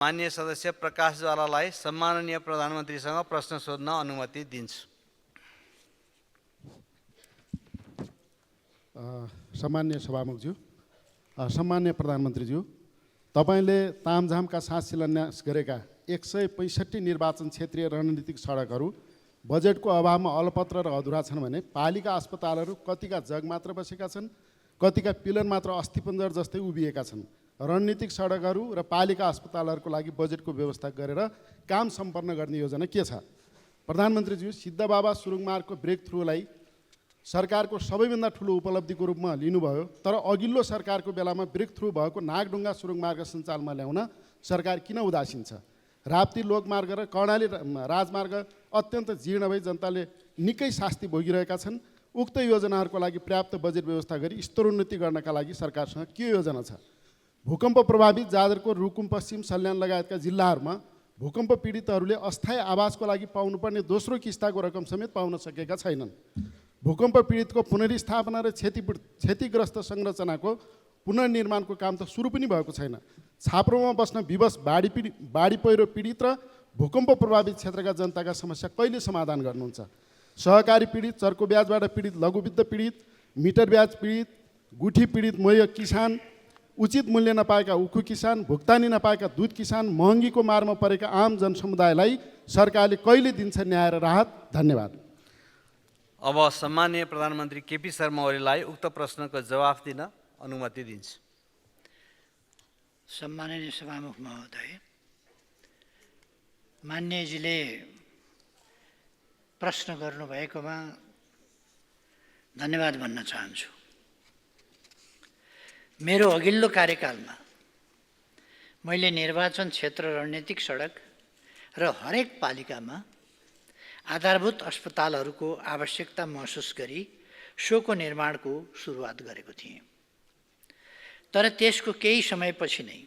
माननीय सदस्य प्रकाश ज्वालालाई सम्माननीय प्रधानमन्त्रीसँग प्रश्न सोध्न अनुमति दिन्छु। सम्माननीय सभामुखज्यू, सम्माननीय प्रधानमन्त्रीज्यू, तपाईले तामझामका साथ शिलान्यास गरेका 165 निर्वाचन क्षेत्रीय रणनीतिक सडकहरू बजेटको अभावमा अलपत्र र अधुरा छन् भने पालिका अस्पतालहरू कतिका जग मात्र बसेका छन्, कतिका पिलर मात्र अस्थिपञ्जर जस्तै उभिएका छन्। रणनीतिक सडकहरू र पालिका अस्पतालहरूको लागि बजेटको व्यवस्था गरेर काम सम्पन्न गर्ने योजना के छ? प्रधानमन्त्रीज्यू, सिद्धबाबा सुरुङ मार्गको ब्रेक थ्रुलाई सरकारको सबैभन्दा ठुलो उपलब्धिको रूपमा लिनुभयो, तर अघिल्लो सरकारको बेलामा ब्रेक थ्रु भएको नागढुङ्गा सुरुङ मार्ग सञ्चालनमा ल्याउन सरकार किन उदासीन छ? राप्ती लोकमार्ग र कर्णाली राजमार्ग अत्यन्त जीर्ण भई जनताले निकै शास्ति भोगिरहेका छन्। उक्त योजनाहरूको लागि पर्याप्त बजेट व्यवस्था गरी स्तरोन्नति गर्नका लागि सरकारसँग के योजना छ? भूकम्प प्रभावित जाजरकोट, रुकुम पश्चिम, सल्यान लगायतका जिल्लाहरूमा भूकम्प पीडितहरूले अस्थायी आवासको लागि पाउनुपर्ने दोस्रो किस्ताको रकम समेत पाउन सकेका छैनन्। भूकम्प पीडितको पुनर्स्थापना र क्षतिग्रस्त संरचनाको पुनर्निर्माणको काम त सुरु पनि भएको छैन। छाप्रोमा बस्न विवश बाढी पहिरो पीडित र भूकम्प प्रभावित क्षेत्रका जनताका समस्या कहिले समाधान गर्नुहुन्छ? सहकारी पीडित, चर्को ब्याजबाट पीडित लघुवित्त पीडित, मिटर ब्याज पीडित, गुठी पीडित मोय किसान, उचित मूल्य नपाएका उखु किसान, भुक्तानी नपाएका दुध किसान, महँगीको मारमा परेका आम जनसमुदायलाई सरकारले कहिले दिन्छ न्याय र राहत? धन्यवाद। अब सम्माननीय प्रधानमन्त्री केपी शर्मा ओलीलाई उक्त प्रश्नको जवाफ दिन अनुमति दिन्छु। सम्माननीय सभामुख महोदय, मान्यजीले प्रश्न गर्नुभएकोमा धन्यवाद भन्न चाहन्छु। मेरो अघिल्लो कार्यकालमा मैले निर्वाचन क्षेत्र रणनीतिक सडक र हरेक पालिकामा आधारभूत अस्पतालहरूको आवश्यकता महसुस गरी सोको निर्माणको सुरुवात गरेको थिएँ। तर त्यसको केही समयपछि नै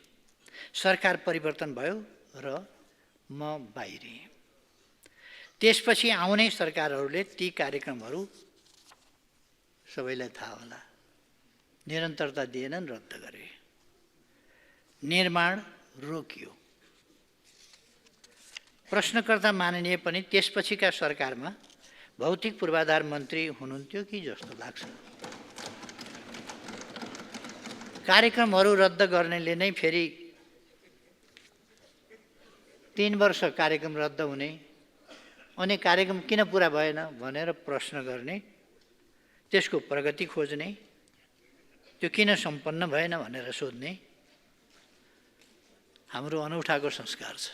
सरकार परिवर्तन भयो र म बाहिरिएँ। त्यसपछि आउने सरकारहरूले ती कार्यक्रमहरू सबैलाई थाहा होला, निरन्तरता दिएनन्, रद्द गरे, निर्माण रोकियो। प्रश्नकर्ता माननीय पनि त्यसपछिका सरकारमा भौतिक पूर्वाधार मन्त्री हुनुहुन्थ्यो कि जस्तो लाग्छ। कार्यक्रमहरू रद्द गर्नेले नै फेरि 3 वर्ष कार्यक्रम रद्द हुने, अनि कार्यक्रम किन पुरा भएन भनेर प्रश्न गर्ने, त्यसको प्रगति खोज्ने, त्यो किन सम्पन्न भएन भनेर सोध्ने हाम्रो अनौठाको संस्कार छ।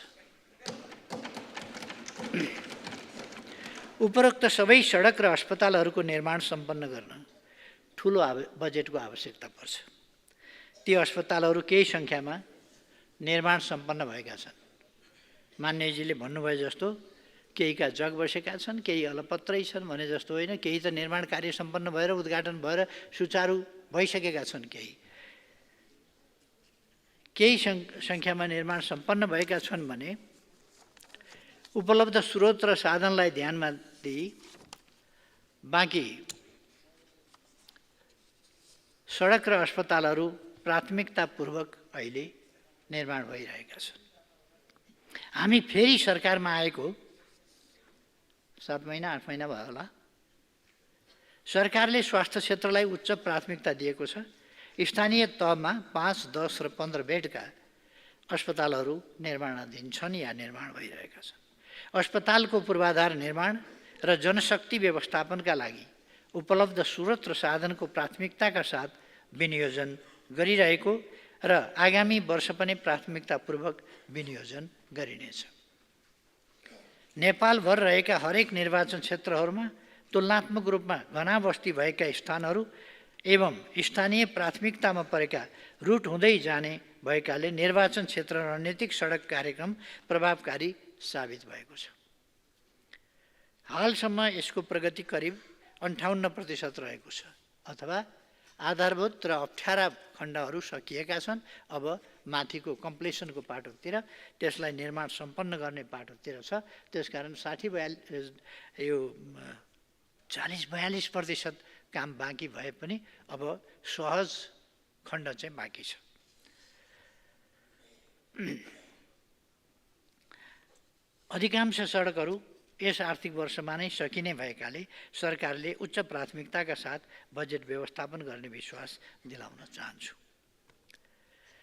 उपरोक्त सबै सडक र अस्पतालहरूको निर्माण सम्पन्न गर्न ठुलो बजेटको आवश्यकता पर्छ। ती अस्पतालहरू केही सङ्ख्यामा निर्माण सम्पन्न भएका छन्। मान्यजीले भन्नुभयो जस्तो केहीका जग बसेका छन्, केही अलपत्रै छन् भने जस्तो होइन, केही त निर्माण कार्य सम्पन्न भएर उद्घाटन भएर सुचारू भइसकेका छन्। केही सङ्ख्यामा निर्माण सम्पन्न भएका छन् भने उपलब्ध स्रोत र साधनलाई ध्यानमा दिई बाँकी सडक र अस्पतालहरू प्राथमिकतापूर्वक अहिले निर्माण भइरहेका छन्। हामी फेरि सरकारमा आएको 7 महिना 8 महिना भयो होला। सरकारले स्वास्थ्य क्षेत्रलाई उच्च प्राथमिकता दिएको छ। स्थानीय तहमा 5, 10 र 15 बेडका अस्पतालहरू निर्माणाधीन छन् या निर्माण भइरहेका छन्। अस्पतालको पूर्वाधार निर्माण र जनशक्ति व्यवस्थापनका लागि उपलब्ध स्रोत र साधनको प्राथमिकताका साथ विनियोजन गरिरहेको र आगामी वर्ष पनि प्राथमिकतापूर्वक विनियोजन गरिनेछ। नेपालभर रहेका हरेक निर्वाचन क्षेत्रहरूमा तुलनात्मक रूपमा घना बस्ती भएका स्थानहरू एवं स्थानीय प्राथमिकतामा परेका रुट हुँदै जाने भएकाले निर्वाचन क्षेत्र रणनीतिक सडक कार्यक्रम प्रभावकारी साबित भएको छ। हालसम्म यसको प्रगति करिब 58% रहेको छ, अथवा आधारभूत र अप्ठ्यारा खण्डहरू सकिएका छन्। अब माथिको कम्प्लिसनको पाटोतिर, त्यसलाई निर्माण सम्पन्न गर्ने पाटोतिर छ। त्यसकारण 40-42% काम बाँकी भए पनि अब सहज खण्ड चाहिँ बाँकी छ। अधिकांश सडकहरू यस आर्थिक वर्षमा नै सकिने भएकाले सरकारले उच्च प्राथमिकताका साथ बजेट व्यवस्थापन गर्ने विश्वास दिलाउन चाहन्छु।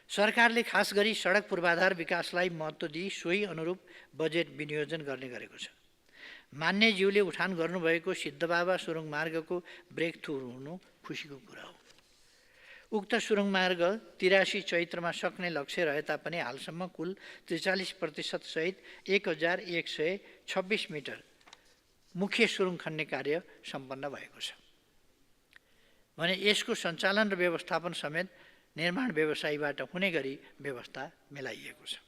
सरकारले खास गरी सडक पूर्वाधार विकासलाई महत्त्व दिई सोही अनुरूप बजेट विनियोजन गर्ने गरेको छ। मान्यज्यूले उठान गर्नुभएको सिद्धबाबा सुरुङ मार्गको ब्रेक थ्रु हुनु खुसीको कुरा हो। उक्त सुरुङ मार्ग 83 चैत्रमा सक्ने लक्ष्य रहे तापनि हालसम्म कुल 43% सहित 1126 मिटर मुख्य सुरुङ खन्ने कार्य सम्पन्न भएको छ भने यसको सञ्चालन र व्यवस्थापन समेत निर्माण व्यवसायीबाट हुने गरी व्यवस्था मिलाइएको छ।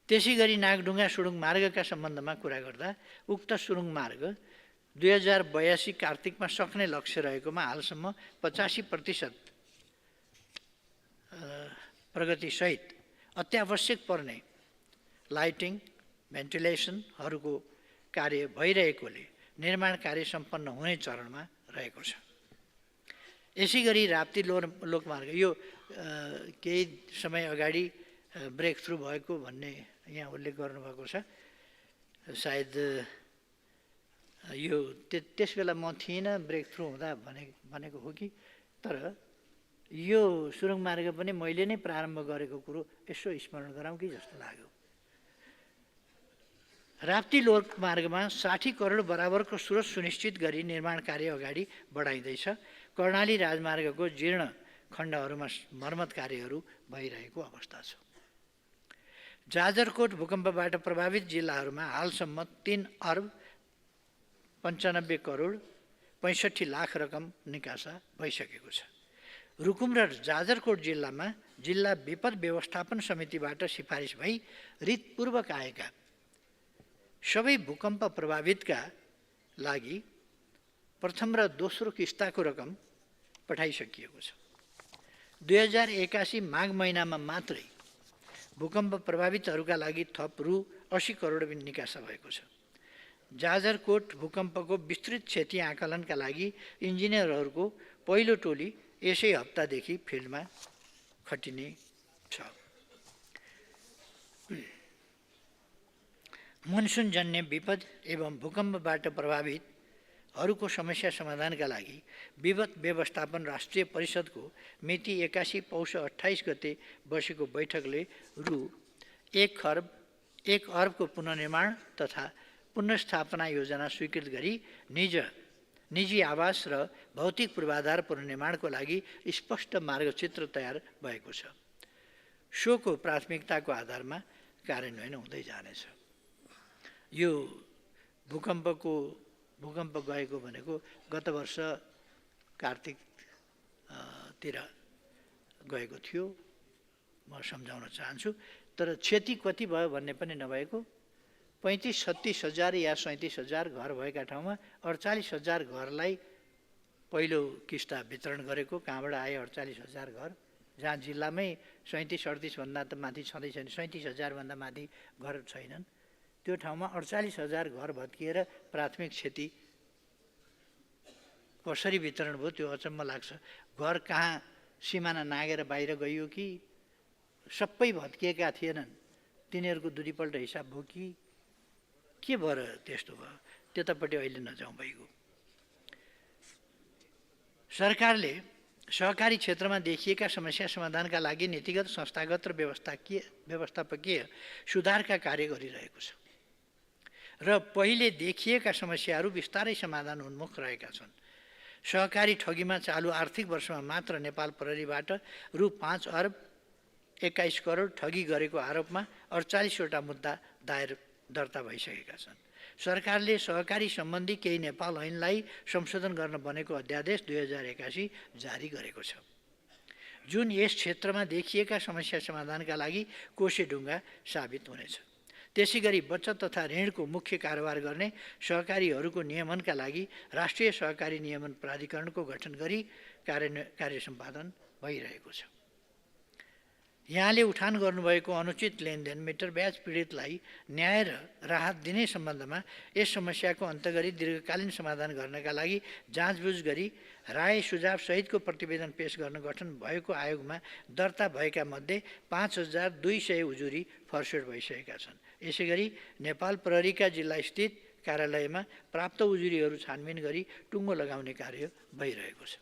त्यसै गरी नागढुङ्गा सुरुङ मार्गका सम्बन्धमा कुरा गर्दा उक्त सुरुङ मार्ग 2082 कार्तिकमा सक्ने लक्ष्य रहेकोमा हालसम्म 85% प्रगतिसहित अत्यावश्यक पर्ने लाइटिङ भेन्टिलेसनहरूको कार्य भइरहेकोले निर्माण कार्य सम्पन्न हुने चरणमा रहेको छ। यसै गरी राप्ती लोकमार्ग यो केही समय अगाडि ब्रेक थ्रु भएको भन्ने यहाँ उल्लेख गर्नुभएको छ। सायद यो त्यस बेला म थिइनँ ब्रेक थ्रु हुँदा भनेको हो कि, तर यो सुरुङ मार्ग पनि मैले नै प्रारम्भ गरेको कुरो यसो स्मरण गराउँ कि जस्तो लाग्यो। राप्ती लोकमार्गमा 60 करोड बराबरको स्रोत सुनिश्चित गरी निर्माण कार्य अगाडि बढाइँदैछ। कर्णाली राजमार्गको जीर्ण खण्डहरूमा मर्मत कार्यहरू भइरहेको अवस्था छ। जाजरकोट भूकम्पबाट प्रभावित जिल्लाहरूमा हालसम्म 3 अर्ब 95 करोड 65 लाख रकम निकासा भइसकेको छ। रुकुम र जाजरकोट जिल्लामा जिल्ला विपद व्यवस्थापन समितिबाट सिफारिस भई रितपूर्वक आएका सबै भूकम्प प्रभावितका लागि प्रथम र दोस्रो किस्ताको रकम पठाइसकिएको छ। 2081 माघ महिनामा मात्रै भूकम्प प्रभावितहरूका लागि थप रु 80 करोड निकासा भएको छ। जाजरकोट भूकम्पको विस्तृत क्षति आकलनका लागि इन्जिनियरहरूको पहिलो टोली यसै हप्तादेखि फिल्डमा खटिने छ। मनसुनजन्य विपद एवं भूकम्पबाट प्रभावितहरूको समस्या समाधानका लागि विपद व्यवस्थापन राष्ट्रिय परिषदको मिति 81 पौष 28 गते बसेको बैठकले रु 1 अर्बको पुनर्निर्माण तथा पुनर्स्थापना योजना स्वीकृत गरी निजी आवास र भौतिक पूर्वाधार पुनर्निर्माणको लागि स्पष्ट मार्गचित्र तयार भएको छ। सोको प्राथमिकताको आधारमा कार्यान्वयन हुँदै जानेछ। यो भूकम्प गएको भनेको गत वर्ष कार्तिकतिर गएको थियो, म सम्झाउन चाहन्छु। तर क्षति कति भयो भन्ने पनि नभएको 35-36 हजार या 37 हजार घर भएका ठाउँमा 48 हजार घरलाई पहिलो किस्ता वितरण गरेको। कहाँबाट आए 48 हजार घर? जहाँ जिल्लामै 37-38 भन्दा त माथि छँदै छैन, 37 हजारभन्दा माथि घर छैनन्, त्यो ठाउँमा 48 हजार घर भत्किएर प्राथमिक क्षति कसरी वितरण भयो त्यो अचम्म लाग्छ। घर कहाँ सिमाना नागेर बाहिर गइयो कि सबै भत्किएका थिएनन्, तिनीहरूको दुईपल्ट हिसाब भयो कि के भएर त्यस्तो भयो? त्यतापट्टि अहिले नजाउँ भइगयो। सरकारले सहकारी क्षेत्रमा देखिएका समस्या समाधानका लागि नीतिगत, संस्थागत र व्यवस्थापकीय सुधारका कार्य गरिरहेको छ र पहिले देखिएका समस्याहरू बिस्तारै समाधान उन्मुख रहेका छन्। सहकारी ठगीमा चालु आर्थिक वर्षमा मात्र नेपाल प्रहरीबाट रु 5 अर्ब 21 करोड ठगी गरेको आरोपमा 48 वटा मुद्दा दर्ता भइसकेका छन्। सरकारले सहकारी सम्बन्धी केही नेपाल ऐनलाई संशोधन गर्न बनेको अध्यादेश 2081 जारी गरेको छ, जुन यस क्षेत्रमा देखिएका समस्या समाधानका लागि कोसेढुङ्गा साबित हुनेछ। त्यसै गरी बचत तथा ऋणको मुख्य कारोबार गर्ने सहकारीहरूको नियमनका लागि राष्ट्रिय सहकारी नियमन प्राधिकरणको गठन गरी कार्य सम्पादन भइरहेको छ। यहाँले उठान गर्नुभएको अनुचित लेनदेन मिटर ब्याज पीडितलाई न्याय र राहत दिने सम्बन्धमा यस समस्याको अन्त गरी दीर्घकालीन समाधान गर्नका लागि जाँचबुझ गरी राय सुझाव सहितको प्रतिवेदन पेश गर्न गठन भएको आयोगमा दर्ता भएका मध्ये 5200 उजुरी फर्सेट भइसकेका छन्। यसैगरी नेपाल प्रहरीका जिल्लास्थित कार्यालयमा प्राप्त उजुरीहरू छानबिन गरी टुङ्गो लगाउने कार्य भइरहेको छ।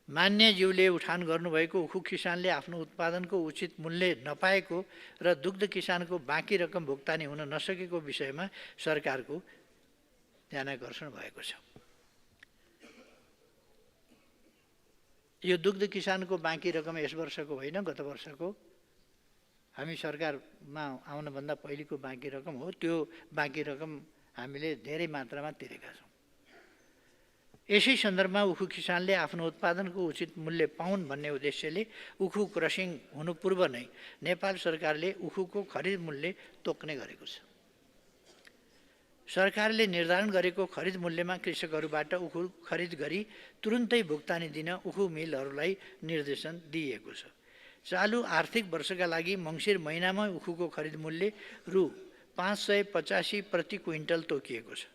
मान्यज्यूले उठान गर्नुभएको उखु किसानले आफ्नो उत्पादनको उचित मूल्य नपाएको र दुग्ध किसानको बाँकी रकम भुक्तानी हुन नसकेको विषयमा सरकारको ध्यानाकर्षण भएको छ। यो दुग्ध किसानको बाँकी रकम यस वर्षको होइन, गत वर्षको हामी सरकारमा आउनुभन्दा पहिलेको बाँकी रकम हो। त्यो बाँकी रकम हामीले धेरै मात्रामा तिरेका छौँ। यसै सन्दर्भमा उखु किसानले आफ्नो उत्पादनको उचित मूल्य पाउन् भन्ने उद्देश्यले उखु क्रसिङ हुनु पूर्व नै नेपाल सरकारले उखुको खरिद मूल्य तोक्ने गरेको छ। सरकारले निर्धारण गरेको खरिद मूल्यमा कृषकहरूबाट उखु खरिद गरी तुरुन्तै भुक्तानी दिन उखु मिलहरूलाई निर्देशन दिइएको छ। चालु आर्थिक वर्षका लागि मङ्सिर महिनामा उखुको खरिद मूल्य रु 585 प्रति क्विन्टल तोकिएको छ।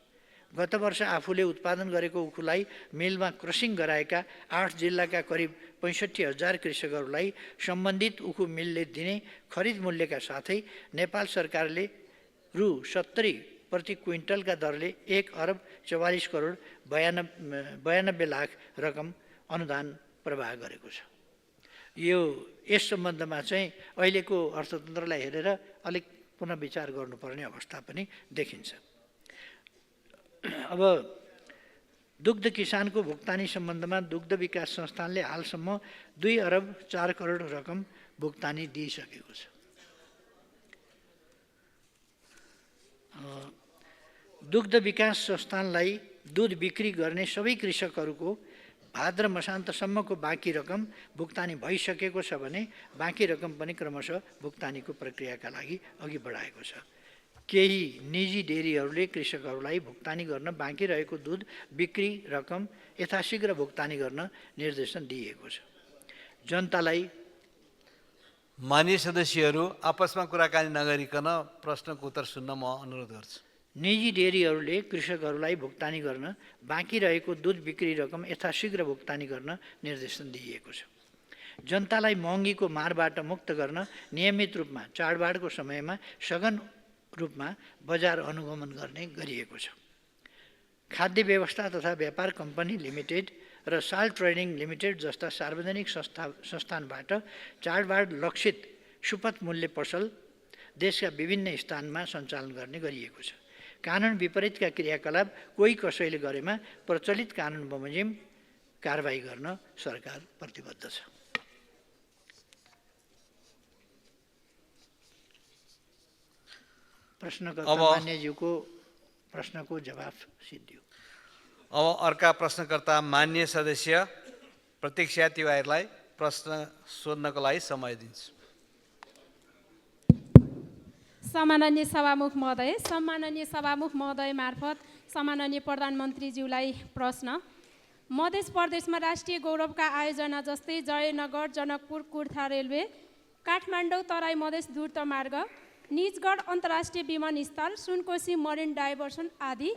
गत वर्ष आफूले उत्पादन गरेको उखुलाई मिलमा क्रसिङ गराएका 8 जिल्लाका करिब 65,000 कृषकहरूलाई सम्बन्धित उखु मिलले दिने खरिद मूल्यका साथै नेपाल सरकारले रु 70 प्रति क्विन्टलका दरले 1,44,92 लाख रकम अनुदान प्रवाह गरेको छ। यस सम्बन्धमा चाहिँ अहिलेको अर्थतन्त्रलाई हेरेर अलिक पुनः विचार गर्नुपर्ने अवस्था पनि देखिन्छ। अब दुग्ध किसानको भुक्तानी सम्बन्धमा दुग्ध विकास संस्थानले हालसम्म 2 अरब 4 करोड रकम भुक्तानी दिइसकेको छ। दुग्ध विकास संस्थानलाई दुध बिक्री गर्ने सबै कृषकहरूको भाद्र मसान्तसम्मको बाँकी रकम भुक्तानी भइसकेको छ भने बाँकी रकम पनि क्रमशः भुक्तानीको प्रक्रियाका लागि अघि बढाएको छ। केही निजी डेरीहरूले कृषकहरूलाई भुक्तानी गर्न बाँकी रहेको दुध बिक्री रकम यथाशीघ्र भुक्तानी गर्न निर्देशन दिएको छ। जनतालाई मान्य सदस्यहरू आपसमा कुराकानी नगरिकन प्रश्नको उत्तर सुन्न म अनुरोध गर्छु। निजी डेरीहरूले कृषकहरूलाई भुक्तानी गर्न बाँकी रहेको दुध बिक्री रकम यथाशीघ्र भुक्तानी गर्न निर्देशन दिइएको छ। जनतालाई महँगीको मारबाट मुक्त गर्न नियमित रूपमा चाडबाडको समयमा सघन रूपमा बजार अनुगमन गर्ने गरिएको छ। खाद्य व्यवस्था तथा व्यापार कम्पनी लिमिटेड र साल ट्रेडिङ लिमिटेड जस्ता सार्वजनिक संस्थानबाट चाडबाड लक्षित सुपथ मूल्य पसल देशका विभिन्न स्थानमा सञ्चालन गर्ने गरिएको छ। कानुन विपरीतका क्रियाकलाप कोही कसैले गरेमा प्रचलित कानुन बमोजिम कारबाही गर्न सरकार प्रतिबद्ध छ। प्रश्नकर्ता मान्यज्यूको प्रश्नको जवाफ सिद्धियो। अब अर्का प्रश्नकर्ता मान्य सदस्य प्रतीक्षा तिवारीलाई प्रश्न सोध्नको लागि समय दिन्छु। सम्माननीय सभामुख महोदय मार्फत सम्माननीय प्रधानमन्त्रीज्यूलाई प्रश्न। मध्य प्रदेशमा राष्ट्रिय गौरवका आयोजना जस्तै जयनगर, जनकपुर, कुर्था रेलवे, काठमाडौँ तराई मधेस द्रुत मार्ग, निजगढ अन्तर्राष्ट्रिय विमानस्थल, सुनकोशी मरिन डाइभर्सन आदि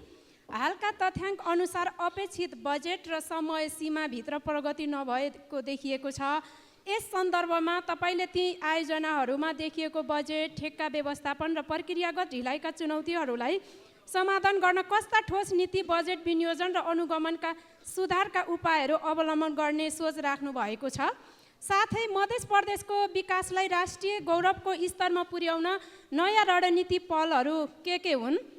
हालका तथ्याङ्क अनुसार अपेक्षित बजेट र समय सीमाभित्र प्रगति नभएको देखिएको छ। यस सन्दर्भमा तपाईले ती आयोजनाहरूमा देखिएको बजेट, ठेक्का व्यवस्थापन र प्रक्रियागत ढिलाइका चुनौतीहरूलाई समाधान गर्न कस्ता ठोस नीति, बजेट विनियोजन र अनुगमनका सुधारका उपायहरू अवलम्बन गर्ने सोच राख्नु भएको छ? साथै मध्य प्रदेशको विकासलाई राष्ट्रिय गौरवको स्तरमा पुर्याउन नयाँ रणनीति पहलहरू के हुन्?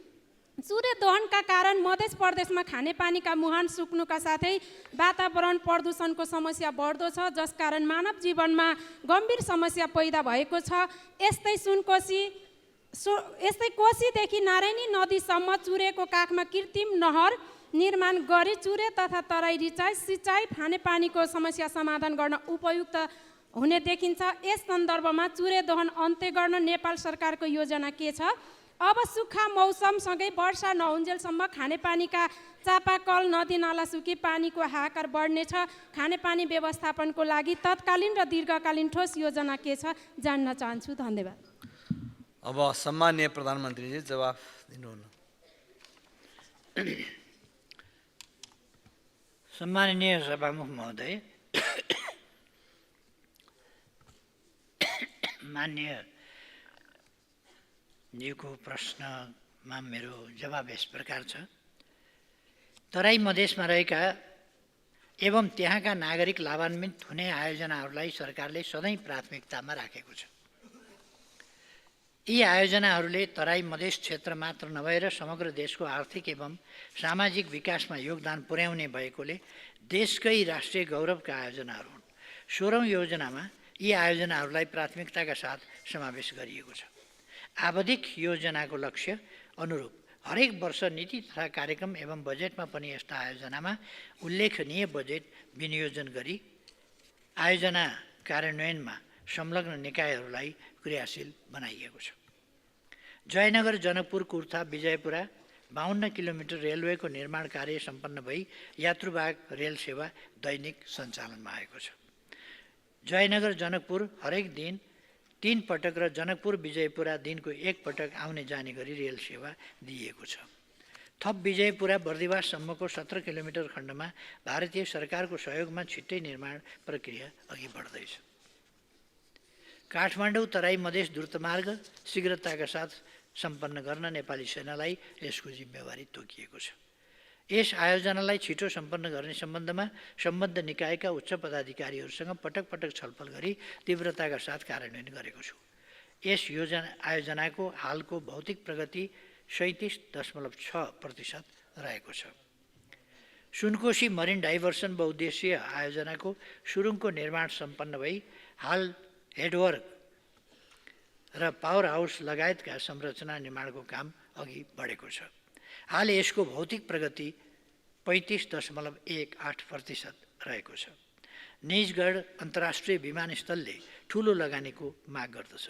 चुरे दोहनका कारण मध्य प्रदेशमा खानेपानीका मुहान सुक्नुका साथै वातावरण प्रदूषणको समस्या बढ्दो छ, जसकारण मानव जीवनमा गम्भीर समस्या पैदा भएको छ। यस्तै कोशीदेखि नारायणी नदीसम्म चुरेको काखमा कृत्रिम नहर निर्माण गरी चुरे तथा तराई रिचाइ सिँचाइ खानेपानीको समस्या समाधान गर्न उपयुक्त हुने देखिन्छ। यस सन्दर्भमा चुरे दोहन अन्त्य गर्न नेपाल सरकारको योजना के छ? अब सुक्खा मौसमसँगै वर्षा नहुन्जेलसम्म खानेपानीका चापाकल, नदीनाला सुकी पानीको हाहाकार बढ्नेछ। खानेपानी व्यवस्थापनको लागि तत्कालीन र दीर्घकालीन ठोस योजना के छ जान्न चाहन्छु। धन्यवाद। अब सम्माननीय प्रधानमन्त्रीजी जवाफ दिनुहुन। सम्माननीय सभामुख महोदय, माननीय ज्यूको प्रश्नमा मेरो जवाब यस प्रकार छ। तराई मधेसमा रहेका एवं त्यहाँका नागरिक लाभान्वित हुने आयोजनाहरूलाई सरकारले सधैँ प्राथमिकतामा राखेको छ। यी आयोजनाहरूले तराई मधेस क्षेत्र मात्र नभएर समग्र देशको आर्थिक एवं सामाजिक विकासमा योगदान पुर्याउने भएकोले देशकै राष्ट्रिय गौरवका आयोजनाहरू हुन्। 16औं योजनामा यी आयोजनाहरूलाई प्राथमिकताका साथ समावेश गरिएको छ। आवधिक योजनाको लक्ष्य अनुरूप हरेक वर्ष नीति तथा कार्यक्रम एवं बजेटमा पनि यस्ता आयोजनामा उल्लेखनीय बजेट विनियोजन गरी आयोजना कार्यान्वयनमा संलग्न निकायहरूलाई क्रियाशील बनाइएको छ। जयनगर, जनकपुर, कुर्था, विजयपुरा 52 किलोमिटर रेलवेको निर्माण कार्य सम्पन्न भई यात्रुवाहक रेल सेवा दैनिक सञ्चालनमा आएको छ। जयनगर जनकपुर हरेक दिन 3 पटक र जनकपुर विजयपुरा दिनको 1 पटक आउने जाने गरी रेल सेवा दिइएको छ। थप विजयपुरा बर्दिवाससम्मको 17 किलोमिटर खण्डमा भारतीय सरकारको सहयोगमा छिट्टै निर्माण प्रक्रिया अघि बढ्दैछ। काठमाडौँ तराई मधेस द्रुतमार्ग शीघ्रताका साथ सम्पन्न गर्न नेपाली सेनालाई यसको जिम्मेवारी तोकिएको छ। यस आयोजनालाई छिटो सम्पन्न गर्ने सम्बन्धमा सम्बद्ध निकायका उच्च पदाधिकारीहरूसँग पटक पटक छलफल गरी तीव्रताका साथ कार्यान्वयन गरेको छु। यस आयोजनाको हालको भौतिक प्रगति 37.6% रहेको छ। सुनकोशी मरिन डाइभर्सन बहुद्देश्यीय आयोजनाको सुरुङको निर्माण सम्पन्न भई हाल हेडवर्क र पावर हाउस लगायतका संरचना निर्माणको काम अघि बढेको छ। हाल यसको भौतिक प्रगति 35.18% रहेको छ। निजगढ अन्तर्राष्ट्रिय विमानस्थलले ठुलो लगानीको माग गर्दछ।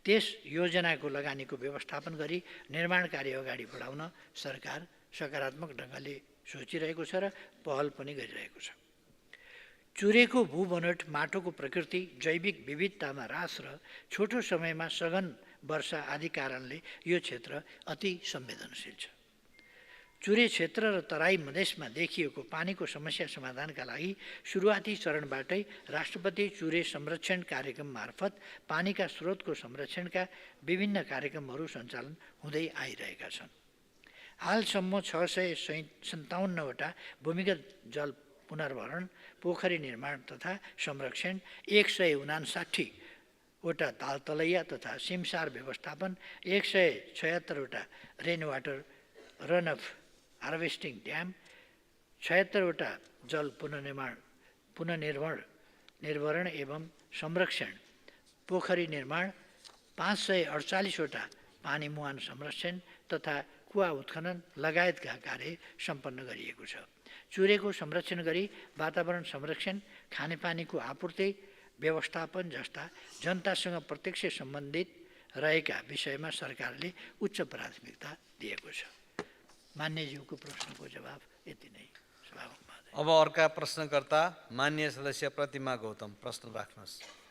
त्यस योजनाको लगानीको व्यवस्थापन गरी निर्माण कार्य अगाडि बढाउन सरकार सकारात्मक ढङ्गले सोचिरहेको छ र पहल पनि गरिरहेको छ। चुरेको भूबनोट माटोको प्रकृति, जैविक विविधतामा ह्रास र छोटो समयमा सघन वर्षा आदि कारणले यो क्षेत्र अति संवेदनशील छ। चुरे क्षेत्र र तराई मधेसमा देखिएको पानीको समस्या समाधानका लागि सुरुवाती चरणबाटै राष्ट्रपति चुरे संरक्षण कार्यक्रम मार्फत पानीका स्रोतको संरक्षणका विभिन्न कार्यक्रमहरू सञ्चालन हुँदै आइरहेका छन्। हालसम्म 657 वटा भूमिगत जल पुनर्भरण, पोखरी निर्माण तथा संरक्षण, 159 वटा तालतलैया तथा सिमसार व्यवस्थापन, 176 वटा rain water run off harvesting dam, 76 वटा जल पुनर्निर्भरण एवं संरक्षण, पोखरी निर्माण, 548 वटा पानी मुहान संरक्षण तथा कुवा उत्खनन लगायतका कार्य सम्पन्न गरिएको छ। चुरेको संरक्षण गरी वातावरण संरक्षण, खानेपानीको आपूर्ति व्यवस्थापन जस्ता जनतासँग प्रत्यक्ष सम्बन्धित रहेका विषयमा सरकारले उच्च प्राथमिकता दिएको छ। मान्यज्यूको प्रश्नको जवाब यति नै। सभामुख महोदय। अब अर्का प्रश्नकर्ता मान्य सदस्य प्रतिमा गौतम, प्रश्न राख्नुहोस्।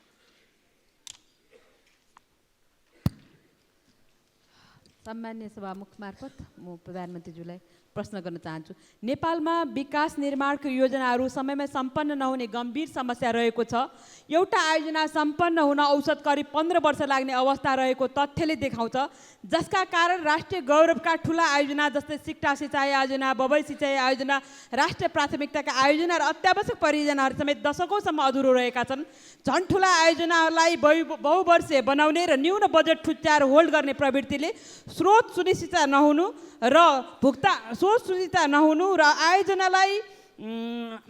सम्मान्य सभामुख मार्फत म प्रधानमन्त्रीज्यूलाई प्रश्न गर्न चाहन्छु। नेपालमा विकास निर्माणको योजनाहरू समयमा सम्पन्न नहुने गम्भीर समस्या रहेको छ। एउटा आयोजना सम्पन्न हुन औसत करिब 15 वर्ष लाग्ने अवस्था रहेको तथ्यले देखाउँछ, जसका कारण राष्ट्रिय गौरवका ठुला आयोजना जस्तै सिक्टा सिँचाइ आयोजना, बबई सिँचाइ आयोजना, राष्ट्रिय प्राथमिकताका आयोजना र अत्यावश्यक परियोजनाहरू समेत दशकौँसम्म अधुरो रहेका छन्। झन् ठुला आयोजनालाई बहुवर्षीय बनाउने र न्यून बजेट ठुच्चाएर होल्ड गर्ने प्रवृत्तिले स्रोत सुनिश्चित नहुनु र आयोजनालाई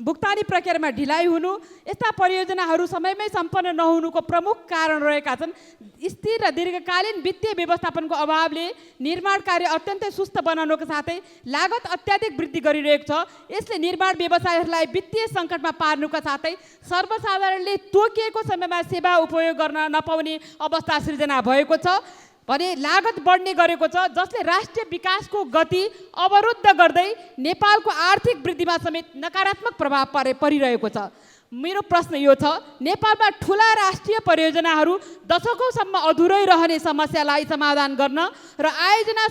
भुक्तानी प्रक्रियामा ढिलाइ हुनु, यस्ता परियोजनाहरू समयमै सम्पन्न नहुनुको प्रमुख कारण रहेका छन्। स्थिर र दीर्घकालीन वित्तीय व्यवस्थापनको अभावले निर्माण कार्य अत्यन्तै सुस्त बनाउनुको साथै लागत अत्याधिक वृद्धि गरिरहेको छ। यसले निर्माण व्यवसायहरूलाई वित्तीय सङ्कटमा पार्नुका साथै सर्वसाधारणले तोकिएको समयमा सेवा उपयोग गर्न नपाउने अवस्था सृजना भएको छ भने लागत बढ्ने गरेको छ, जसले राष्ट्रिय विकासको गति अवरुद्ध गर्दै नेपालको आर्थिक वृद्धिमा समेत नकारात्मक प्रभाव परिरहेको छ। मेरो प्रश्न यो छ, नेपालमा ठुला राष्ट्रिय परियोजनाहरू दशकौँसम्म अधुरै रहने समस्यालाई समाधान गर्न र आयोजना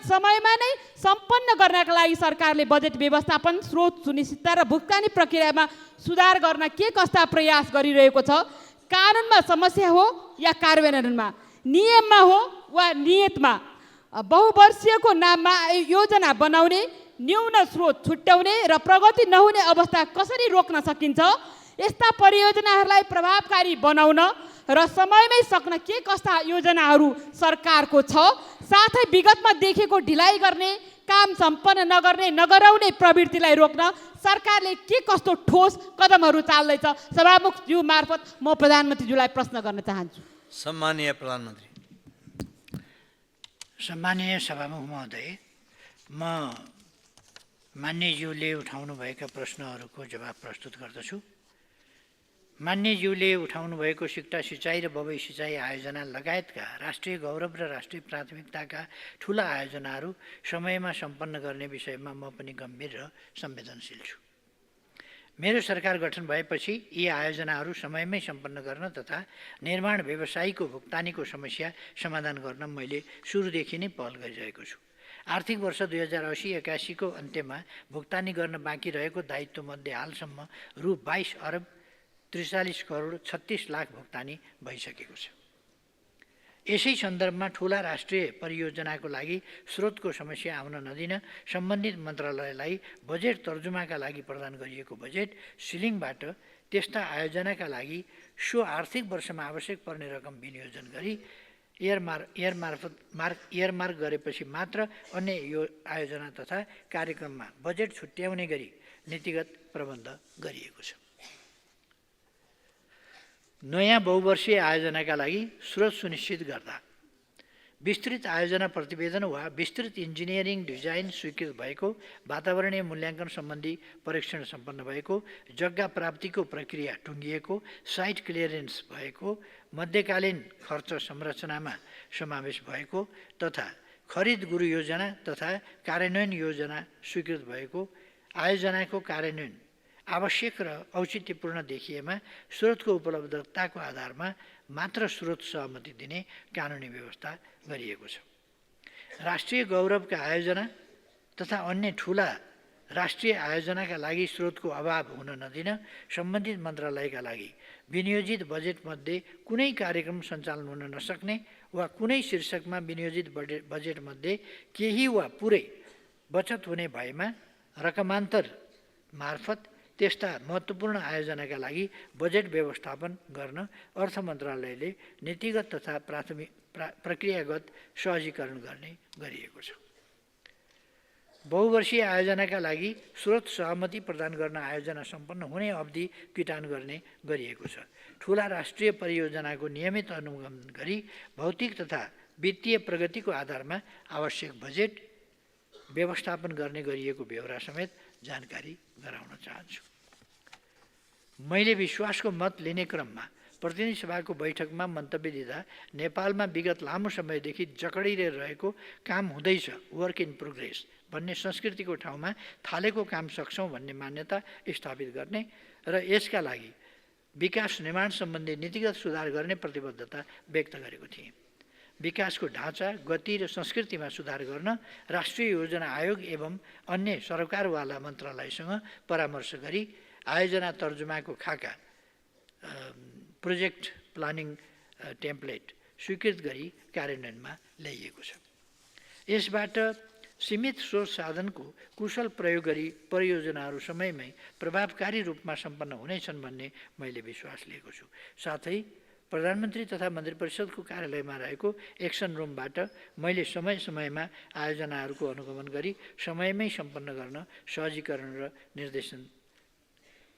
समयमा नै सम्पन्न गर्नका लागि सरकारले बजेट व्यवस्थापन, स्रोत सुनिश्चितता र भुक्तानी प्रक्रियामा सुधार गर्न के कस्ता प्रयास गरिरहेको छ? कानुनमा समस्या हो या कार्यान्वयनमा, नियममा हो वा नियतमा? बहुवर्षीयको नाममा योजना बनाउने, न्यून स्रोत छुट्याउने र प्रगति नहुने अवस्था कसरी रोक्न सकिन्छ? यस्ता परियोजनाहरूलाई प्रभावकारी बनाउन र समयमै सक्न के कस्ता योजनाहरू सरकारको छ? साथै विगतमा देखेको ढिलाइ गर्ने, काम सम्पन्न नगर्ने, नगराउने प्रवृत्तिलाई रोक्न सरकारले के कस्तो ठोस कदमहरू चाल्दैछ? सभामुखज्यू मार्फत म प्रधानमन्त्रीज्यूलाई प्रश्न गर्न चाहन्छु। सम्माननीय प्रधानमन्त्री। सम्माननीय सभामुख महोदय, म मान्यज्यूले उठाउनुभएका प्रश्नहरूको जवाब प्रस्तुत गर्दछु। मान्यज्यूले उठाउनुभएको सिक्टा सिँचाइ र बबई सिँचाइ आयोजना लगायतका राष्ट्रिय गौरव र राष्ट्रिय प्राथमिकताका ठुला आयोजनाहरू समयमा सम्पन्न गर्ने विषयमा म पनि गम्भीर र संवेदनशील छु। मेरो सरकार गठन भएपछि यी आयोजनाहरू समयमै सम्पन्न गर्न तथा निर्माण व्यवसायीको भुक्तानीको समस्या समाधान गर्न मैले सुरुदेखि नै पहल गरिरहेको छु। आर्थिक वर्ष 2080-81 को अन्त्यमा भुक्तानी गर्न बाँकी रहेको दायित्वमध्ये हालसम्म रु 22 अरब 43 करोड 36 लाख भुक्तानी भइसकेको छ। यसै सन्दर्भमा ठुला राष्ट्रिय परियोजनाको लागि स्रोतको समस्या आउन नदिन सम्बन्धित मन्त्रालयलाई बजेट तर्जुमाका लागि प्रदान गरिएको बजेट सिलिङबाट त्यस्ता आयोजनाका लागि सो आर्थिक वर्षमा आवश्यक पर्ने रकम विनियोजन गरी एयरमार्क गरेपछि मात्र अन्य यो आयोजना तथा कार्यक्रममा बजेट छुट्याउने गरी नीतिगत प्रबन्ध गरिएको छ। नयाँ बहुवर्षीय आयोजनाका लागि स्रोत सुनिश्चित गर्दा विस्तृत आयोजना प्रतिवेदन वा विस्तृत इन्जिनियरिङ डिजाइन स्वीकृत भएको, वातावरणीय मूल्याङ्कन सम्बन्धी परीक्षण सम्पन्न भएको, जग्गा प्राप्तिको प्रक्रिया टुङ्गिएको, साइट क्लियरेन्स भएको, मध्यकालीन खर्च संरचनामा समावेश भएको तथा खरिद गुरु योजना तथा कार्यान्वयन योजना स्वीकृत भएको आयोजनाको कार्यान्वयन आवश्यक र औचित्यपूर्ण देखिएमा स्रोतको उपलब्धताको आधारमा मात्र स्रोत सहमति दिने कानुनी व्यवस्था गरिएको छ। राष्ट्रिय गौरवका आयोजना तथा अन्य ठुला राष्ट्रिय आयोजनाका लागि स्रोतको अभाव हुन नदिन सम्बन्धित मन्त्रालयका लागि विनियोजित बजेटमध्ये कुनै कार्यक्रम सञ्चालन हुन नसक्ने वा कुनै शीर्षकमा विनियोजित बजेटमध्ये केही वा पुरै बचत हुने भएमा रकमान्तर मार्फत त्यस्ता महत्त्वपूर्ण आयोजनाका लागि बजेट व्यवस्थापन गर्न अर्थ मन्त्रालयले नीतिगत तथा प्रक्रियागत सहजीकरण गर्ने गरिएको छ। बहुवर्षीय आयोजनाका लागि स्रोत सहमति प्रदान गर्न आयोजना सम्पन्न हुने अवधि किटान गर्ने गरिएको छ। ठुला राष्ट्रिय परियोजनाको नियमित अनुगमन गरी भौतिक तथा वित्तीय प्रगतिको आधारमा आवश्यक बजेट व्यवस्थापन गर्ने गरिएको बेहोरा समेत जानकारी गराउन चाहन्छु। मैले विश्वासको मत लिने क्रममा प्रतिनिधि सभाको बैठकमा मन्तव्य दिँदा नेपालमा विगत लामो समयदेखि जकडिएर रहेको काम हुँदैछ, वर्क इन प्रोग्रेस भन्ने संस्कृतिको ठाउँमा थालेको काम सक्छौँ भन्ने मान्यता स्थापित गर्ने र यसका लागि विकास निर्माण सम्बन्धी नीतिगत सुधार गर्ने प्रतिबद्धता व्यक्त गरेको थिएँ। विकासको ढाँचा, गति र संस्कृतिमा सुधार गर्न राष्ट्रिय योजना आयोग एवं अन्य सरकारवाला मन्त्रालयसँग परामर्श गरी आयोजना तर्जुमाको खाका प्रोजेक्ट प्लानिङ टेम्प्लेट स्वीकृत गरी कार्यान्वयनमा ल्याइएको छ। यसबाट सीमित स्रोत साधनको कुशल प्रयोग गरी परियोजनाहरू समयमै प्रभावकारी रूपमा सम्पन्न हुनेछन् भन्ने मैले विश्वास लिएको छु। साथै प्रधानमन्त्री तथा मन्त्री परिषदको कार्यालयमा रहेको एक्सन रुमबाट मैले समय समयमा आयोजनाहरूको अनुगमन गरी समयमै सम्पन्न गर्न सहजीकरण र निर्देशन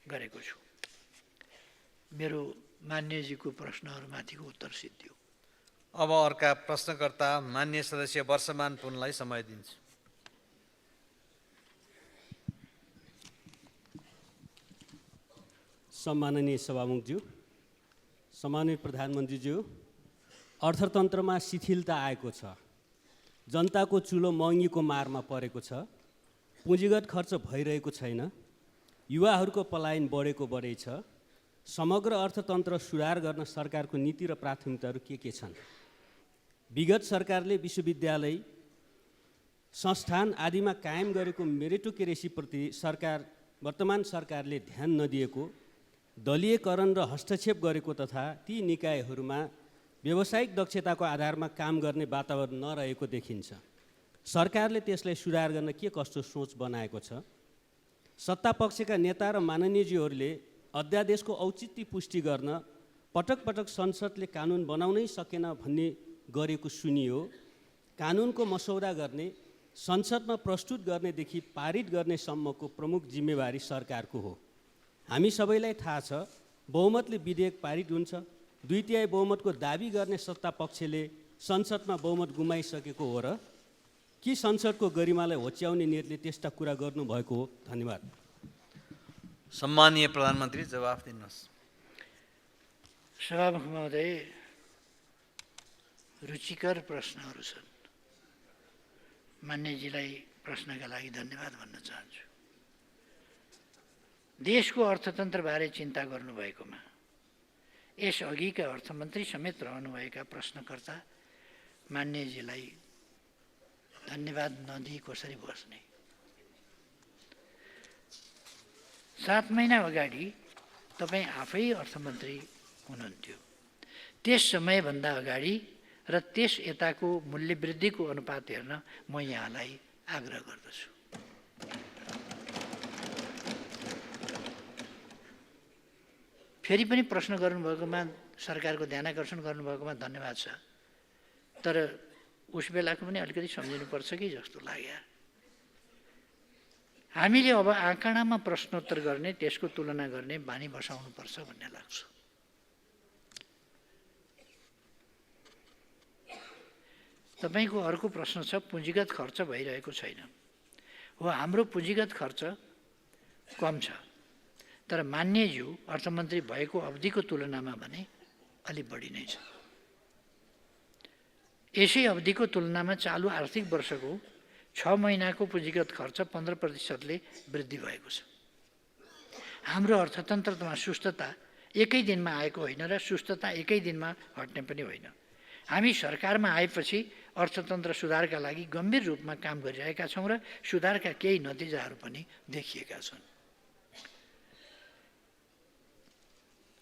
गरेको छु। मेरो मान्यजीको प्रश्नहरूमाथिको उत्तर सिद्धियो। अब अर्का प्रश्नकर्ता मान्य सदस्य वर्षमान पुनलाई समय दिन्छु। सम्माननीय सभामुखज्यू, सम्माननीय प्रधानमन्त्रीज्यू, अर्थतन्त्रमा शिथिलता आएको छ, जनताको चुलो महँगीको मारमा परेको छ, पुँजीगत खर्च भइरहेको छैन, युवाहरूको पलायन बढेको बढै छ, समग्र अर्थतन्त्र सुधार गर्न सरकारको नीति र प्राथमिकताहरू के छन्? विगत सरकारले विश्वविद्यालय संस्थान आदिमा कायम गरेको मेरिटोक्रेसीप्रति वर्तमान सरकारले ध्यान नदिएको, दलीयकरण र हस्तक्षेप गरेको तथा ती निकायहरूमा व्यावसायिक दक्षताको आधारमा काम गर्ने वातावरण नरहेको देखिन्छ। सरकारले त्यसलाई सुधार गर्न के कस्तो सोच बनाएको छ? सत्तापक्षका नेता र माननीयज्यूहरूले अध्यादेशको औचित्य पुष्टि गर्न पटक पटक संसदले कानुन बनाउनै सकेन भन्ने गरेको सुनियो। कानुनको मसौदा गर्ने, संसदमा प्रस्तुत गर्नेदेखि पारित गर्नेसम्मको प्रमुख जिम्मेवारी सरकारको हो। हामी सबैलाई थाहा छ, बहुमतले विधेयक पारित हुन्छ। 2/3 बहुमतको दाबी गर्ने सत्तापक्षले संसदमा बहुमत गुमाइसकेको हो र कि संसदको गरिमालाई होच्याउने नियतले त्यस्ता कुरा गर्नुभएको हो? धन्यवाद। सम्मानीय प्रधानमन्त्री जवाफ दिनुहोस्। सभामुख महोदय, रुचिकर प्रश्नहरू छन्। मान्यजीलाई प्रश्नका लागि धन्यवाद भन्न चाहन्छु। देशको अर्थतन्त्रबारे चिन्ता गर्नुभएकोमा यसअघिका अर्थमन्त्री समेत रहनुभएका प्रश्नकर्ता मान्यजीलाई धन्यवाद नदिई कसरी बस्ने। 7 महिना अगाडि तपाईँ आफै अर्थमन्त्री हुनुहुन्थ्यो। त्यस समयभन्दा अगाडि र त्यस यताको मूल्यवृद्धिको अनुपात हेर्न म यहाँलाई आग्रह गर्दछु। फेरि पनि प्रश्न गर्नुभएकोमा, सरकारको ध्यानाकर्षण गर्नुभएकोमा धन्यवाद छ। तर उस बेलाको पनि अलिकति सम्झिनुपर्छ कि जस्तो लाग्यो। हामीले अब आँकडामा प्रश्नोत्तर गर्ने, त्यसको तुलना गर्ने बानी बसाउनुपर्छ भन्ने लाग्छ। तपाईको अर्को प्रश्न छ, पुँजीगत खर्च भइरहेको छैन। हो, हाम्रो पुँजीगत खर्च कम छ, तर मान्यज्यू अर्थमन्त्री भएको अवधिको तुलनामा भने अलि बढी नै छ। यसै अवधिको तुलनामा चालु आर्थिक वर्षको 6 महिनाको पुँजीगत खर्च 15%ले वृद्धि भएको छ। हाम्रो अर्थतन्त्रमा सुस्तता एकै दिनमा आएको होइन र सुस्तता एकै दिनमा हट्ने पनि होइन। हामी सरकारमा आएपछि अर्थतन्त्र सुधारका लागि गम्भीर रूपमा काम गरिरहेका छौँ र सुधारका केही नतिजाहरू पनि देखिएका छन्।